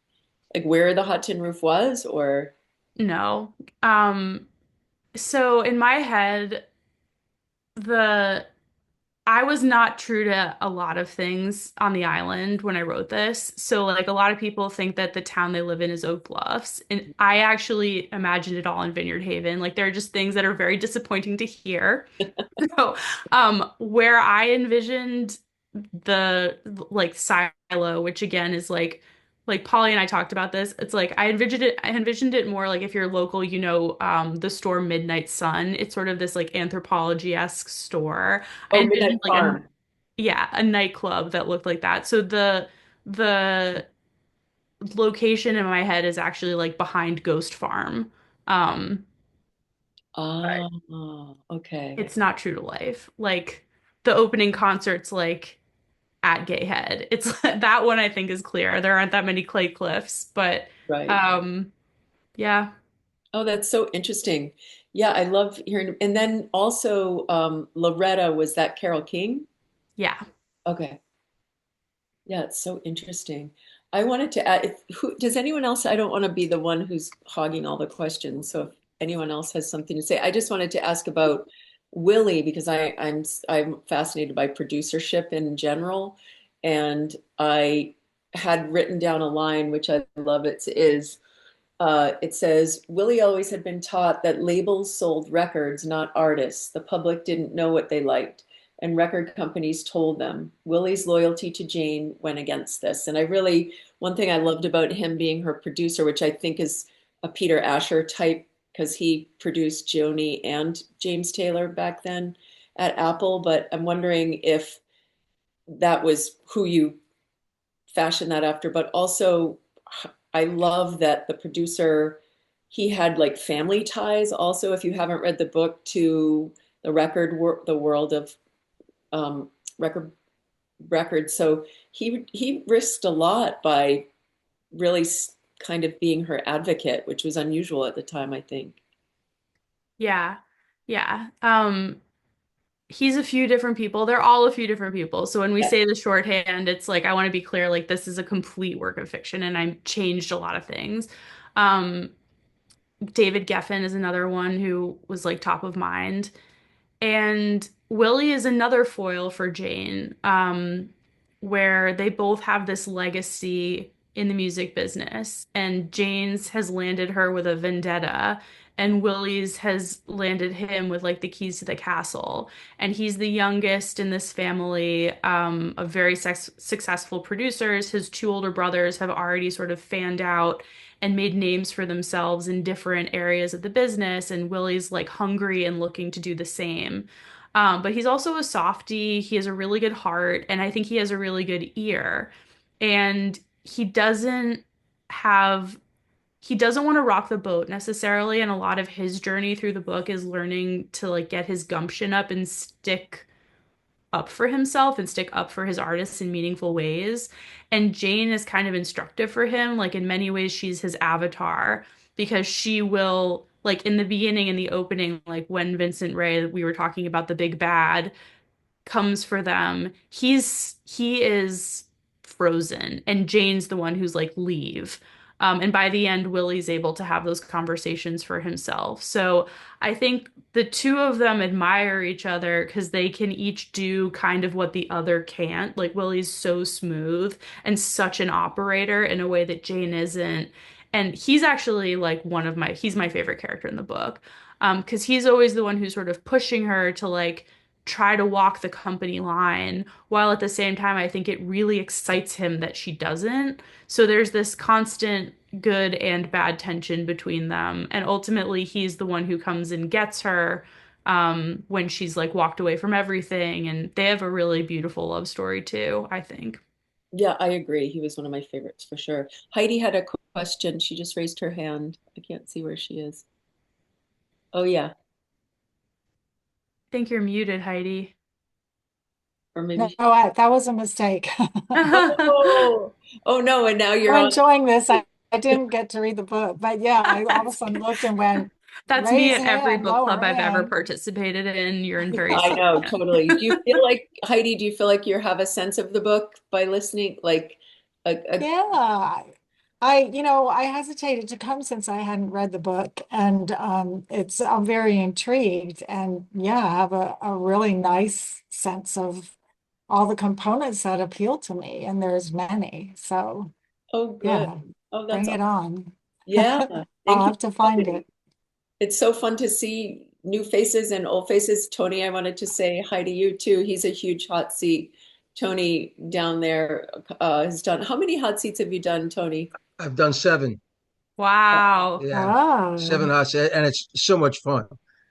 Like where the hot tin roof was, or No. Um, so in my head, the I was not true to a lot of things on the island when I wrote this. So, like, a lot of people think that the town they live in is Oak Bluffs. And I actually imagined it all in Vineyard Haven. Like, there are just things that are very disappointing to hear. So, where I envisioned the like silo, which again is like Polly and I talked about this. It's like I envisioned it more like if you're local, you know, the store Midnight Sun. It's sort of this like anthropology-esque store. I oh, Midnight envisioned like a Farm. yeah, a nightclub that looked like that. So the location in my head is actually like behind Ghost Farm. Um, Ah, okay. it's not true to life. Like the opening concert's like at Gay Head. It's that one I think is clear. There aren't that many clay cliffs, but Right. um yeah. Oh, that's so interesting. Yeah, I love hearing. And then also Loretta, was that Carole King? Yeah. Okay. Yeah, it's so interesting. I wanted to add, does anyone else, I don't want to be the one who's hogging all the questions. So if anyone else has something to say, I just wanted to ask about Willie because I'm fascinated by producership in general. And I had written down a line, which I love. It says, Willie always had been taught that labels sold records, not artists. The public didn't know what they liked, and record companies told them. Willie's loyalty to Jane went against this. And one thing I loved about him being her producer, which I think is a Peter Asher type, because he produced Joni and James Taylor back then at Apple. But I'm wondering if that was who you fashioned that after, but also I love that the producer, he had like family ties also, if you haven't read the book, to the world of um, record records. So he risked a lot by really kind of being her advocate, which was unusual at the time, I think. Yeah. Yeah. He's a few different people. They're all a few different people. So when we Yeah. say the shorthand, it's like I want to be clear, like this is a complete work of fiction and I changed a lot of things. Um, David Geffen is another one who was like top of mind. And Willie is another foil for Jane, where they both have this legacy in the music business. And Jane's has landed her with a vendetta, and Willie's has landed him with like the keys to the castle. And he's the youngest in this family of very successful producers. His two older brothers have already sort of fanned out and made names for themselves in different areas of the business, and Willie's like hungry and looking to do the same. But he's also a softie. He has a really good heart, and I think he has a really good ear. And have he doesn't want to rock the boat necessarily, and a lot of his journey through the book is learning to like get his gumption up and stick up for himself and stick up for his artists in meaningful ways. And Jane is kind of instructive for him. Like in many ways, she's his avatar because she will, like in the beginning, in the opening, like when Vincent Ray, we were talking about the big bad, comes for them, he is frozen, and Jane's the one who's like, leave. And by the end, Willie's able to have those conversations for himself. So I think the two of them admire each other because they can each do kind of what the other can't. Like Willie's so smooth and such an operator in a way that Jane isn't. And he's actually like he's my favorite character in the book. Because he's always the one who's sort of pushing her to like try to walk the company line, while at the same time, I think it really excites him that she doesn't. So there's this constant good and bad tension between them. And ultimately, he's the one who comes and gets her when she's like walked away from everything. And they have a really beautiful love story too, I think. Yeah, I agree. He was one of my favorites for sure. Heidi had a question. She just raised her hand. I can't see where she is. Oh, yeah. I think you're muted, Heidi. Or No, maybe. that was a mistake. Oh, oh no. And now you're I'm on. enjoying this. I didn't get to read the book, but yeah, I all of a sudden looked and went, That's me raise at every hand, book club lower I've ever hand. participated in. You're in very I safe know, hands. totally. Do you feel like, Heidi, do you feel like you have a sense of the book by listening? Like, a Yeah. I hesitated to come since I hadn't read the book, and I'm very intrigued, and yeah, I have a really nice sense of all the components that appeal to me, and there's many. So oh, good. yeah, Oh, that's bring awesome. it on. Yeah. I'll Thank you have to for find coming. it. It's so fun to see new faces and old faces. Tony, I wanted to say hi to you too. He's a huge hot seat. Tony down there has done. How many hot seats have you done, Tony? I've done 7. Wow. Yeah, Oh, 7 hots, and it's so much fun.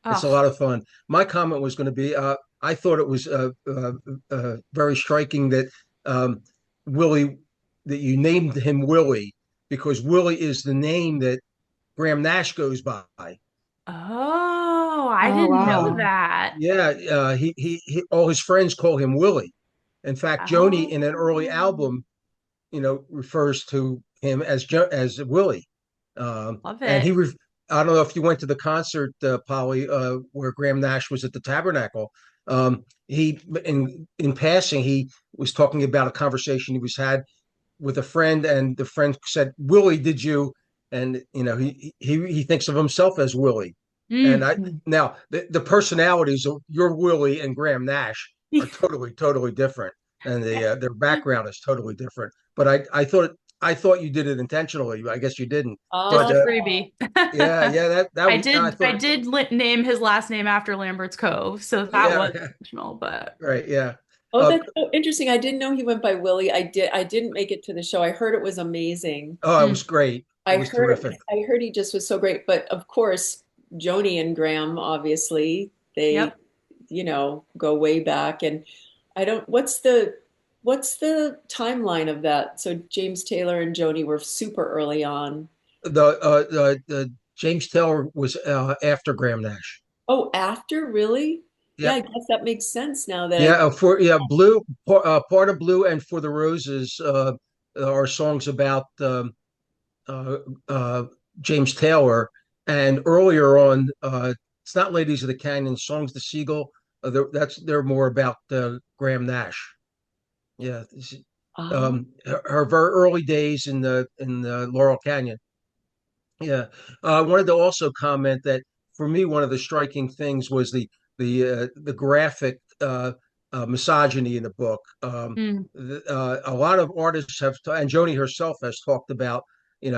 It's a Oh, lot of fun. My comment was going to be, I thought it was very striking that um, Willie, that you named him Willie because Willie is the name that Graham Nash goes by. oh, I oh didn't know wow. that. Yeah, he all his friends call him Willie. In fact, Joni in an early Oh, album, refers to him as Willie. love And it. I don't know if you went to the concert, Polly, where Graham Nash was at the Tabernacle. He, in passing, he was talking about a conversation he was had with a friend, and the friend said, "Willie, did you?" And he thinks of himself as Willie. And Mm. I now the personalities of your Willie and Graham Nash are totally totally different, and their background is totally different. But I thought you did it intentionally. I guess you didn't. Just But a Oh, freebie. yeah, yeah, that I was I did I thought did name his last name after Lambert's Cove, so that was yeah, intentional, but right, yeah. oh, Uh, that's so interesting. I didn't know he went by Willie. I didn't make it to the show. I heard it was amazing. oh, it mm, was great. It was terrific. I heard he just was so great. But of course, Joni and Graham, obviously, they, yep. go way back. And I don't, what's the timeline of that? So James Taylor and Joni were super early on. The James Taylor was after Graham Nash. Oh, after, really? Yeah, I Yep. guess that makes sense now that Yeah, for yeah, Blue, part of Blue and For the Roses are songs about uh, uh, James Taylor, and earlier on, it's not Ladies of the Canyon, Songs to Seagull. They're more about Graham Nash. Yeah, oh, her very early days in the Laurel Canyon. Yeah, I wanted to also comment that for me, one of the striking things was the graphic misogyny in the book. Mm, A lot of artists and Joni herself has talked about,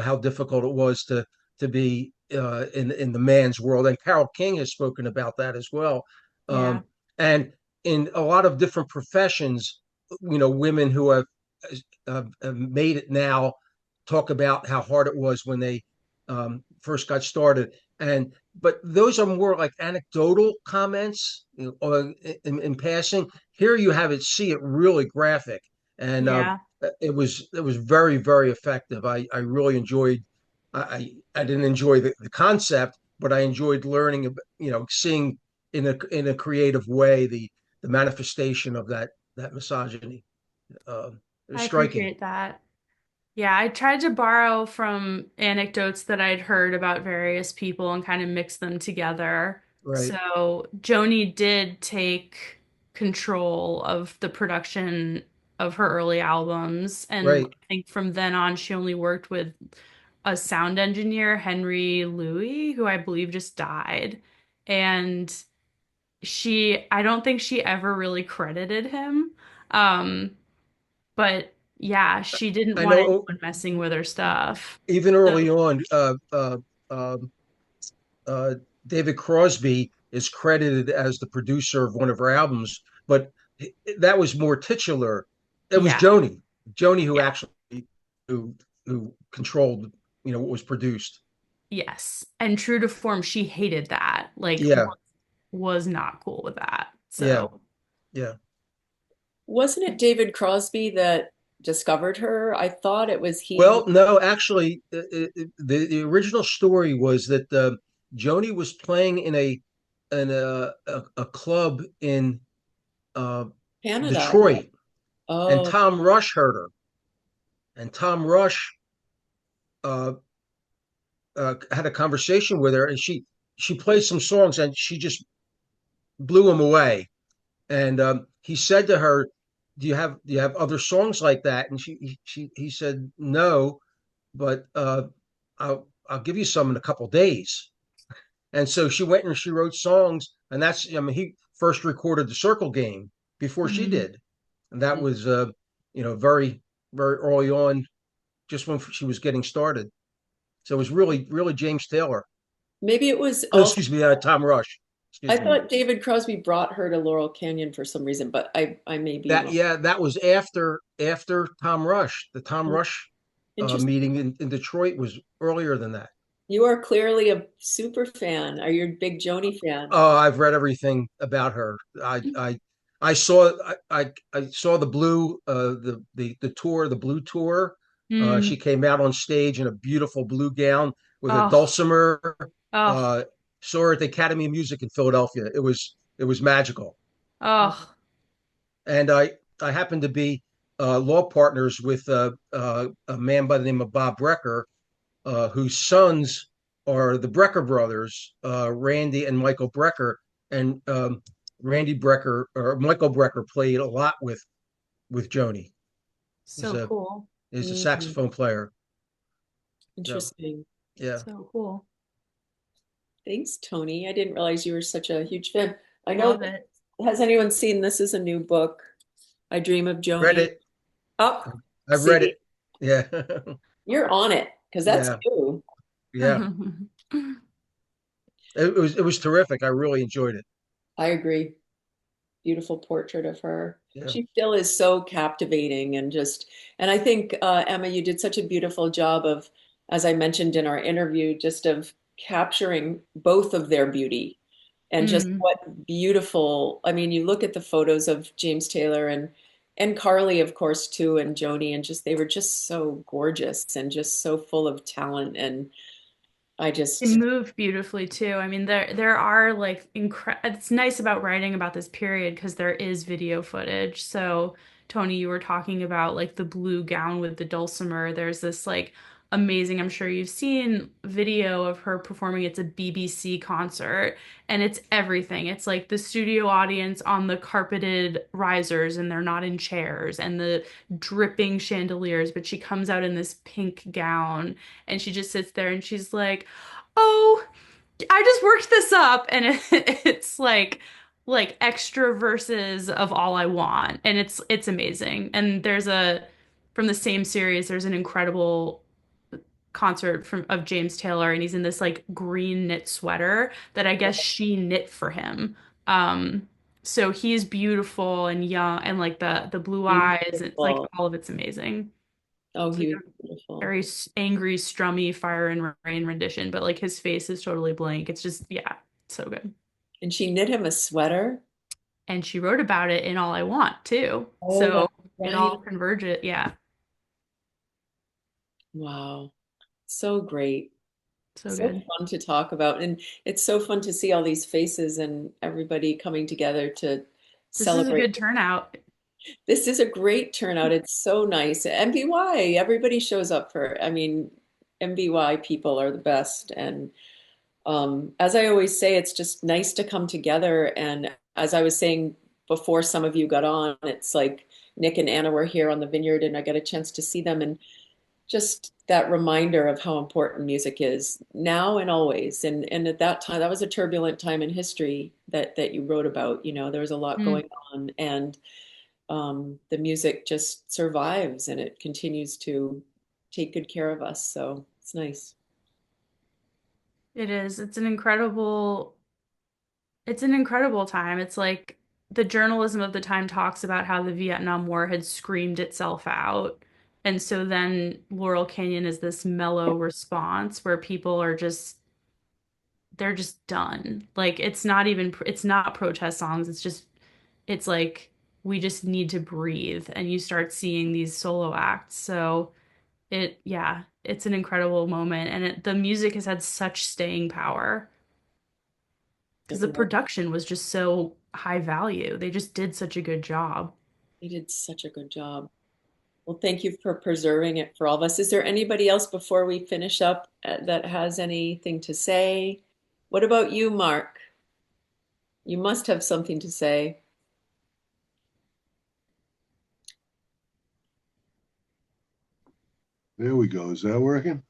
how difficult it was to be in the man's world, and Carole King has spoken about that as well. yeah. And in a lot of different professions, women who have made it now talk about how hard it was when they first got started. But those are more like anecdotal comments, in passing. Here you have it, see it really graphic, and Yeah. it was very very effective. I really enjoyed. I didn't enjoy the concept, but I enjoyed learning, seeing in a creative way the manifestation of that misogyny. It was I striking. appreciate that. Yeah, I tried to borrow from anecdotes that I'd heard about various people and kind of mix them together. Right, So Joni did take control of the production of her early albums, and right. I think from then on she only worked with a sound engineer, Henry Louis, who I believe just died. And I don't think she ever really credited him. Um, but yeah, she didn't I want know anyone messing with her stuff. even So early on, um, uh, David Crosby is credited as the producer of one of her albums, but that was more titular. It was yeah, Joni who yeah, actually who who controlled, what was produced. yes. And true to form, she hated that. Like Yeah, was not cool with that. yeah, So yeah. Wasn't it David Crosby that discovered her? I thought it was he who Well, no, actually, the original story was that Joni was playing in a club in uh, Canada. Detroit, and Oh, Tom Rush heard her, and Tom Rush uh, had a conversation with her, and she played some songs, and she just blew him away. And he said to her, "Do you have other songs like that?" And he said, "No, but I'll give you some in a couple days." And so she went and she wrote songs, and that's, I mean, he first recorded the Circle Game before she mhm. did, and that was very very early on, just when she was getting started. So it was really really James Taylor. maybe it was Oh, also. excuse me, Tom Rush. I Excuse me. thought David Crosby brought her to Laurel Canyon for some reason, but I may be That wrong. Yeah, that was after Tom Rush. The Tom Rush Interesting. meeting in Detroit was earlier than that. You are clearly a super fan. Are you a big Joni fan? Oh, I've read everything about her. I saw the blue the tour, the blue tour. She Mm. came out on stage in a beautiful blue gown with a Oh, dulcimer. oh, Uh, Saw her at the Academy of Music in Philadelphia. It was magical. oh. And I happened to be law partners with a man by the name of Bob Brecker, whose sons are the Brecker brothers, Randy and Michael Brecker. And Randy Brecker or Michael Brecker played a lot with Joni. He's So a cool. he's a Mhm. saxophone player. So Interesting. yeah, So cool. Thanks, Tony. I didn't realize you were such a huge fan. I know. Love it. Has anyone seen this is a new book? I Dream of read Joni. it. Oh, I've read see, it. Yeah, you're on it because that's yeah, new. yeah. It was terrific. I really enjoyed it. I agree. Beautiful portrait of her. Yeah, She still is so captivating and just, and I think, Emma, you did such a beautiful job of, as I mentioned in our interview, just of capturing both of their beauty and just Mm. what beautiful, I mean, you look at the photos of James Taylor and Carly, of course, too, and Joni, and just they were just so gorgeous and just so full of talent. And I They just, move beautifully too. I mean, there are like it's nice about writing about this period because there is video footage. So, Tony, you were talking about like the blue gown with the dulcimer. There's this like amazing, I'm sure you've seen video of her performing. It's a BBC concert and it's everything. It's like the studio audience on the carpeted risers and they're not in chairs and the dripping chandeliers, but she comes out in this pink gown and she just sits there and she's like, oh, I just worked this up and it's like extra verses of All I Want and it's amazing. And there's a from the same series there's an incredible concert from of James Taylor and he's in this like green knit sweater that I guess she knit for him. So he's beautiful and young and like the blue eyes and like beautiful. all of it's amazing. Oh, It's he like was beautiful. very angry, strummy Fire and Rain rendition, but like his face is totally blank. It's just, yeah, so good. And she knit him a sweater. And she wrote about it in All I Want too. Oh, So that's it right. all converges. Yeah, Wow. So great. so So good. fun to talk about. And it's so fun to see all these faces and everybody coming together to This is a celebrate. good turnout. This is a great turnout. It's so nice. MVY, everybody shows up for, I mean, MVY people are the best. And as I always say, it's just nice to come together. And as I was saying before some of you got on, it's like Nick and Anna were here on the Vineyard and I got a chance to see them. And just that reminder of how important music is now and always. And at that time, that was a turbulent time in history that you wrote about. You know, there was a lot Mm, going on, and the music just survives and it continues to take good care of us. So it's nice. it is. It's an incredible time. It's like the journalism of the time talks about how the Vietnam War had screamed itself out. And so then Laurel Canyon is this mellow response where people are just they're just done. Like it's not protest songs. It's like we just need to breathe and you start seeing these solo acts. So yeah, it's an incredible moment and the music has had such staying power because the production was just so high value. They just did such a good job. They did such a good job. Well, thank you for preserving it for all of us. Is there anybody else before we finish up that has anything to say? What about you, Mark? You must have something to say. There we go. Is that working?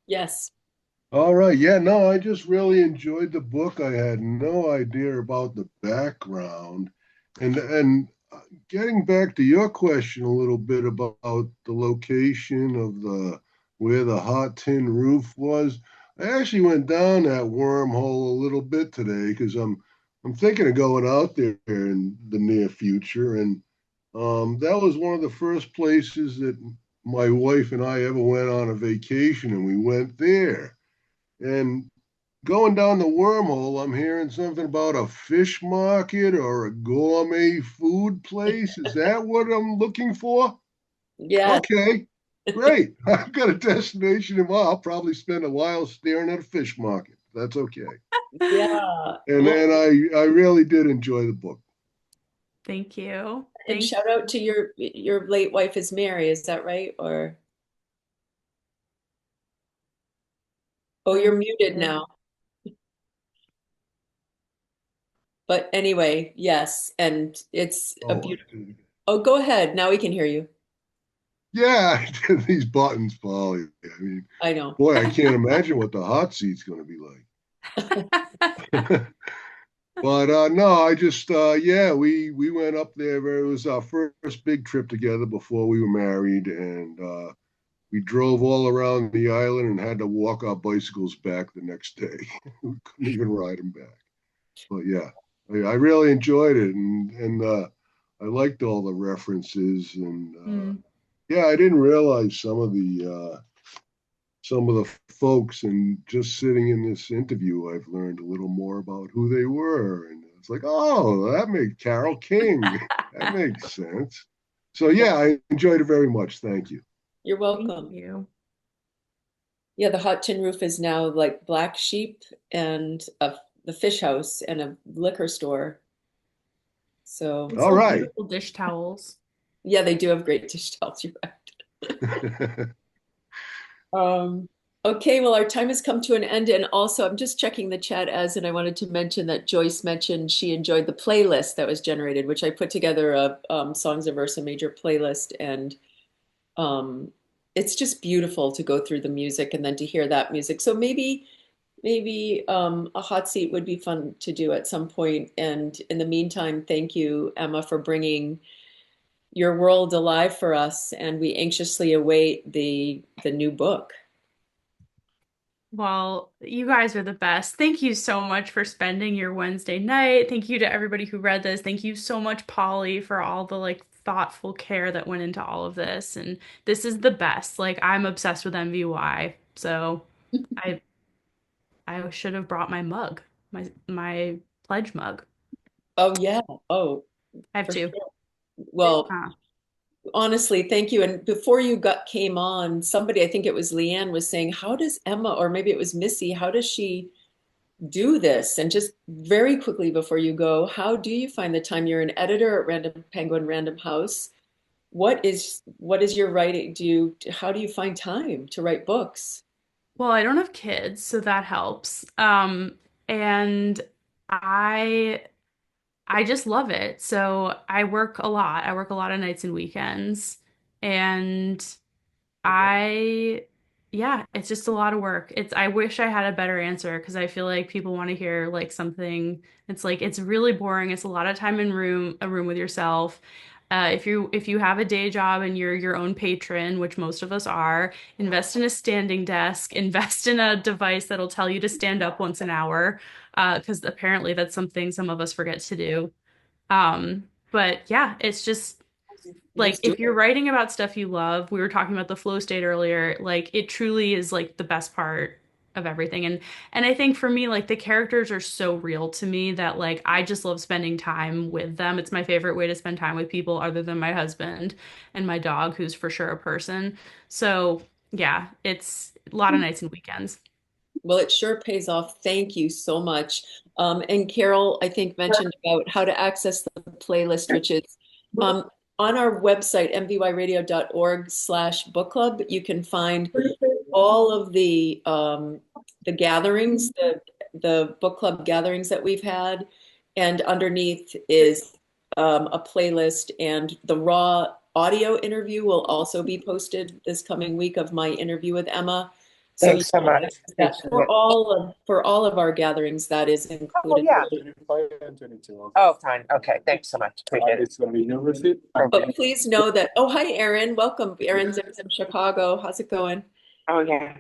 Yes. All right. Yeah, no, I just really enjoyed the book. I had no idea about the background. And getting back to your question a little bit about the location of the where the hot tin roof was, I actually went down that wormhole a little bit today because I'm thinking of going out there in the near future. And that was one of the first places that my wife and I ever went on a vacation, and we went there. And going down the wormhole, I'm hearing something about a fish market or a gourmet food place. Is that what I'm looking for? Yes. Okay, great. I've got a destination in mind. I'll probably spend a while staring at a fish market. That's okay. Yeah. And Well, then I really did enjoy the book. Thank you. and Thank shout out to your late wife is Mary, is that right? Or oh, you're muted you. now. But anyway, yes, and it's a Oh, beautiful. Oh, go ahead. Now we can hear you. yeah, these buttons, Polly. I mean, I know. boy, I can't imagine what the hot seat's going to be like. But no, I just yeah, we went up there. It was our first big trip together before we were married, and we drove all around the island and had to walk our bicycles back the next day. We couldn't even ride them back. But yeah, I really enjoyed it, and I liked all the references, and Mm. yeah, I didn't realize some of the folks, and just sitting in this interview, I've learned a little more about who they were. And it's like, oh, that makes Carole King. That makes sense. So yeah, I enjoyed it very much. Thank you. You're Thank welcome. you. Yeah, the Hot Tin Roof is now like Black Sheep and the fish house and a liquor store. So It's All still right. beautiful dish towels. yeah, they do have great dish towels. You're right. Okay, well, our time has come to an end. And also, I'm just checking the chat and I wanted to mention that Joyce mentioned she enjoyed the playlist that was generated, which I put together a Songs of Ursa Major playlist. And um, it's just beautiful to go through the music and then to hear that music. So maybe a hot seat would be fun to do at some point. And in the meantime, thank you, Emma, for bringing your world alive for us. And we anxiously await the new book. Well, you guys are the best. Thank you so much for spending your Wednesday night. Thank you to everybody who read this. Thank you so much, Polly, for all the like thoughtful care that went into all of this. And this is the best. Like I'm obsessed with MVY. So I I should have brought my mug, my pledge mug. Oh yeah. Oh, I have for two. sure. Well, Uh, honestly, thank you. And before you came on, somebody, I think it was Leanne, was saying, how does Emma, or maybe it was Missy, how does she do this? And just very quickly before you go, how do you find the time? You're an editor at Random Penguin Random House. What is your writing? How do you find time to write books? Well, I don't have kids, so that helps. And I I just love it. So I work a lot. I work a lot of nights and weekends. And I, yeah, it's just a lot of work. I wish I had a better answer because I feel like people want to hear like something. It's like it's really boring. It's a lot of time in a room with yourself. If you have a day job and you're your own patron, which most of us are, invest in a standing desk, invest in a device that'll tell you to stand up once an hour, because apparently that's something some of us forget to do. But yeah, it's just like Just do if you're writing about stuff you love, we were talking about the flow state earlier, like it truly is like the best part of everything. And I think for me, like the characters are so real to me that like I just love spending time with them. It's my favorite way to spend time with people other than my husband and my dog, who's for sure a person. So yeah, it's a lot of nights and weekends. Well, it sure pays off. Thank you so much. And Carol, I think, mentioned about how to access the playlist, which is um, on our website, mvyradio.org/book club. You can find all of the gatherings, the book club gatherings that we've had. And underneath is a playlist, and the raw audio interview will also be posted this coming week of my interview with Emma. So you Thanks so can much. access that Appreciate for it. all of our gatherings, that is Oh, included. yeah. Oh, fine. Okay. Thanks so much. Appreciate it. But please know that, oh, hi, Erin. Welcome. Erin's in Chicago. How's it going? Oh, yeah.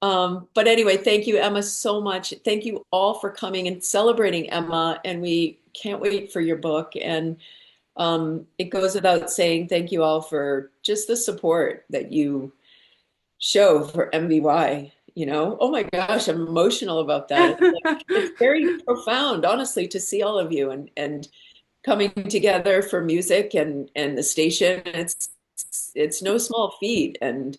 But anyway, thank you, Emma, so much. Thank you all for coming and celebrating Emma. And we can't wait for your book. And it goes without saying, thank you all for just the support that you show for MVY. Oh my gosh, I'm emotional about that. It's very profound, honestly, to see all of you and coming together for music and the station. It's no small feat, and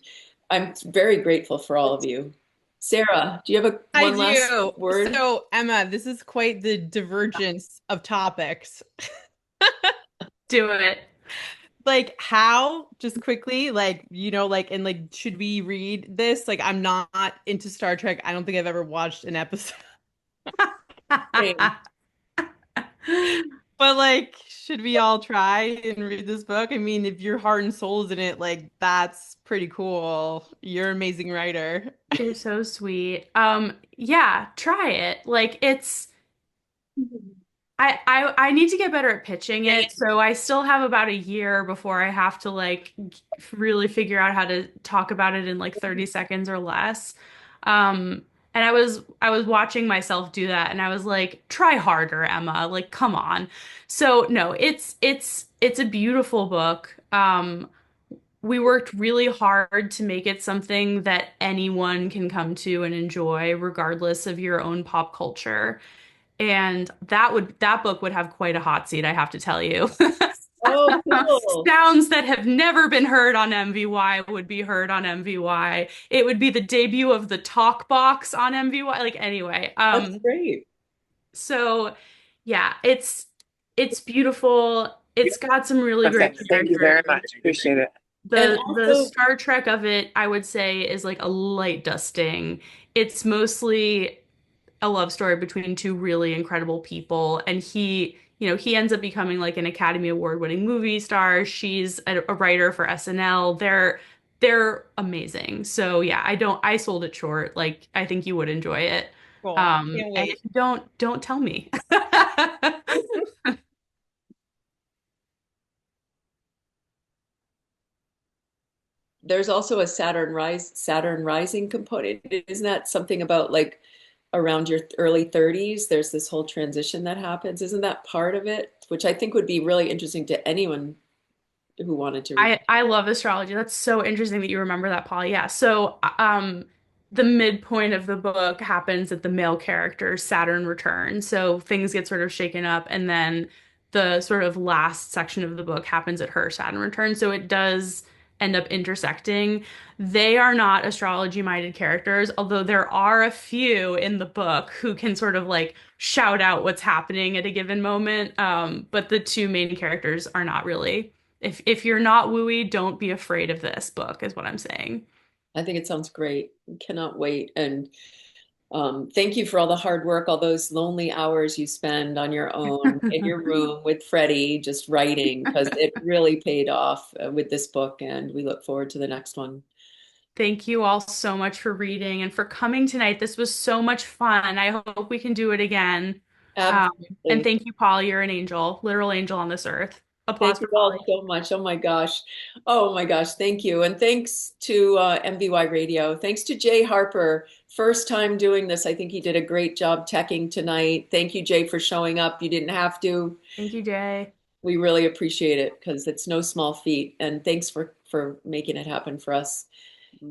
I'm very grateful for all of you. Sarah, do you have I one last do. word? So, Emma, this is quite the divergence of topics. Do it. Like how, just quickly, like, like, and like, should we read this? Like, I'm not into Star Trek. I don't think I've ever watched an episode. Same. But like, should we all try and read this book? I mean, if your heart and soul is in it, like, that's pretty cool. You're an amazing writer. You're so sweet. Yeah, try it. Like it's I need to get better at pitching it, so I still have about a year before I have to like really figure out how to talk about it in like 30 seconds or less. And I was watching myself do that and I was like, try harder, Emma. Like, come on. So no, it's a beautiful book. We worked really hard to make it something that anyone can come to and enjoy, regardless of your own pop culture. And that book would have quite a hot seat, I have to tell you. Oh, cool. Sounds that have never been heard on MVY would be heard on MVY. It would be the debut of the talk box on MVY. Like anyway, That's great. so yeah, it's beautiful. It's got some really great Perfect. Thank you very characters. much. Appreciate it. And The also, Star Trek of it, I would say, is like a light dusting. It's mostly a love story between two really incredible people, and he ends up becoming like an Academy Award winning movie star. She's a writer for SNL. They're amazing. So yeah, I sold it short. Like I think you would enjoy it. Cool. Can't And wait. if you don't tell me. there's also a Saturn rising component. Isn't that something about like around your early 30s? There's this whole transition that happens. Isn't that part of it? Which I think would be really interesting to anyone who wanted to read. I love astrology. That's so interesting that you remember that, Paul. Yeah. So, the midpoint of the book happens at the male character's Saturn return. So things get sort of shaken up, and then the sort of last section of the book happens at her Saturn return. So it does end up intersecting. They are not astrology-minded characters, although there are a few in the book who can sort of like shout out what's happening at a given moment. But the two main characters are not really. If you're not wooey, don't be afraid of this book, is what I'm saying. I think it sounds great. Cannot wait. And thank you for all the hard work, all those lonely hours you spend on your own in your room with Freddie, just writing, because it really paid off with this book, and we look forward to the next one. Thank you all so much for reading and for coming tonight. This was so much fun. I hope we can do it again. And Absolutely. thank you, Polly. You're an angel, literal angel on this earth. Applause Thank for you all Polly. so much. Oh my gosh. Oh my gosh. Thank you. And thanks to MVY Radio. Thanks to Jay Harper. First time doing this. I think he did a great job teching tonight. Thank you, Jay, for showing up. You didn't have to. Thank you, Jay. We really appreciate it because it's no small feat. And thanks for making it happen for us.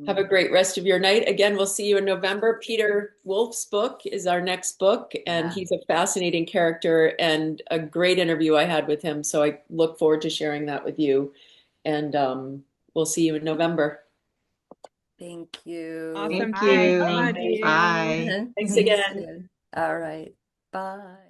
Have a great rest of your night. Again, we'll see you in November. Peter Wolf's book is our next book, and he's a fascinating character and a great interview I had with him. So I look forward to sharing that with you. And we'll see you in November. Thank you. Awesome. Thank you. Bye. Bye. Thanks again. All right. Bye.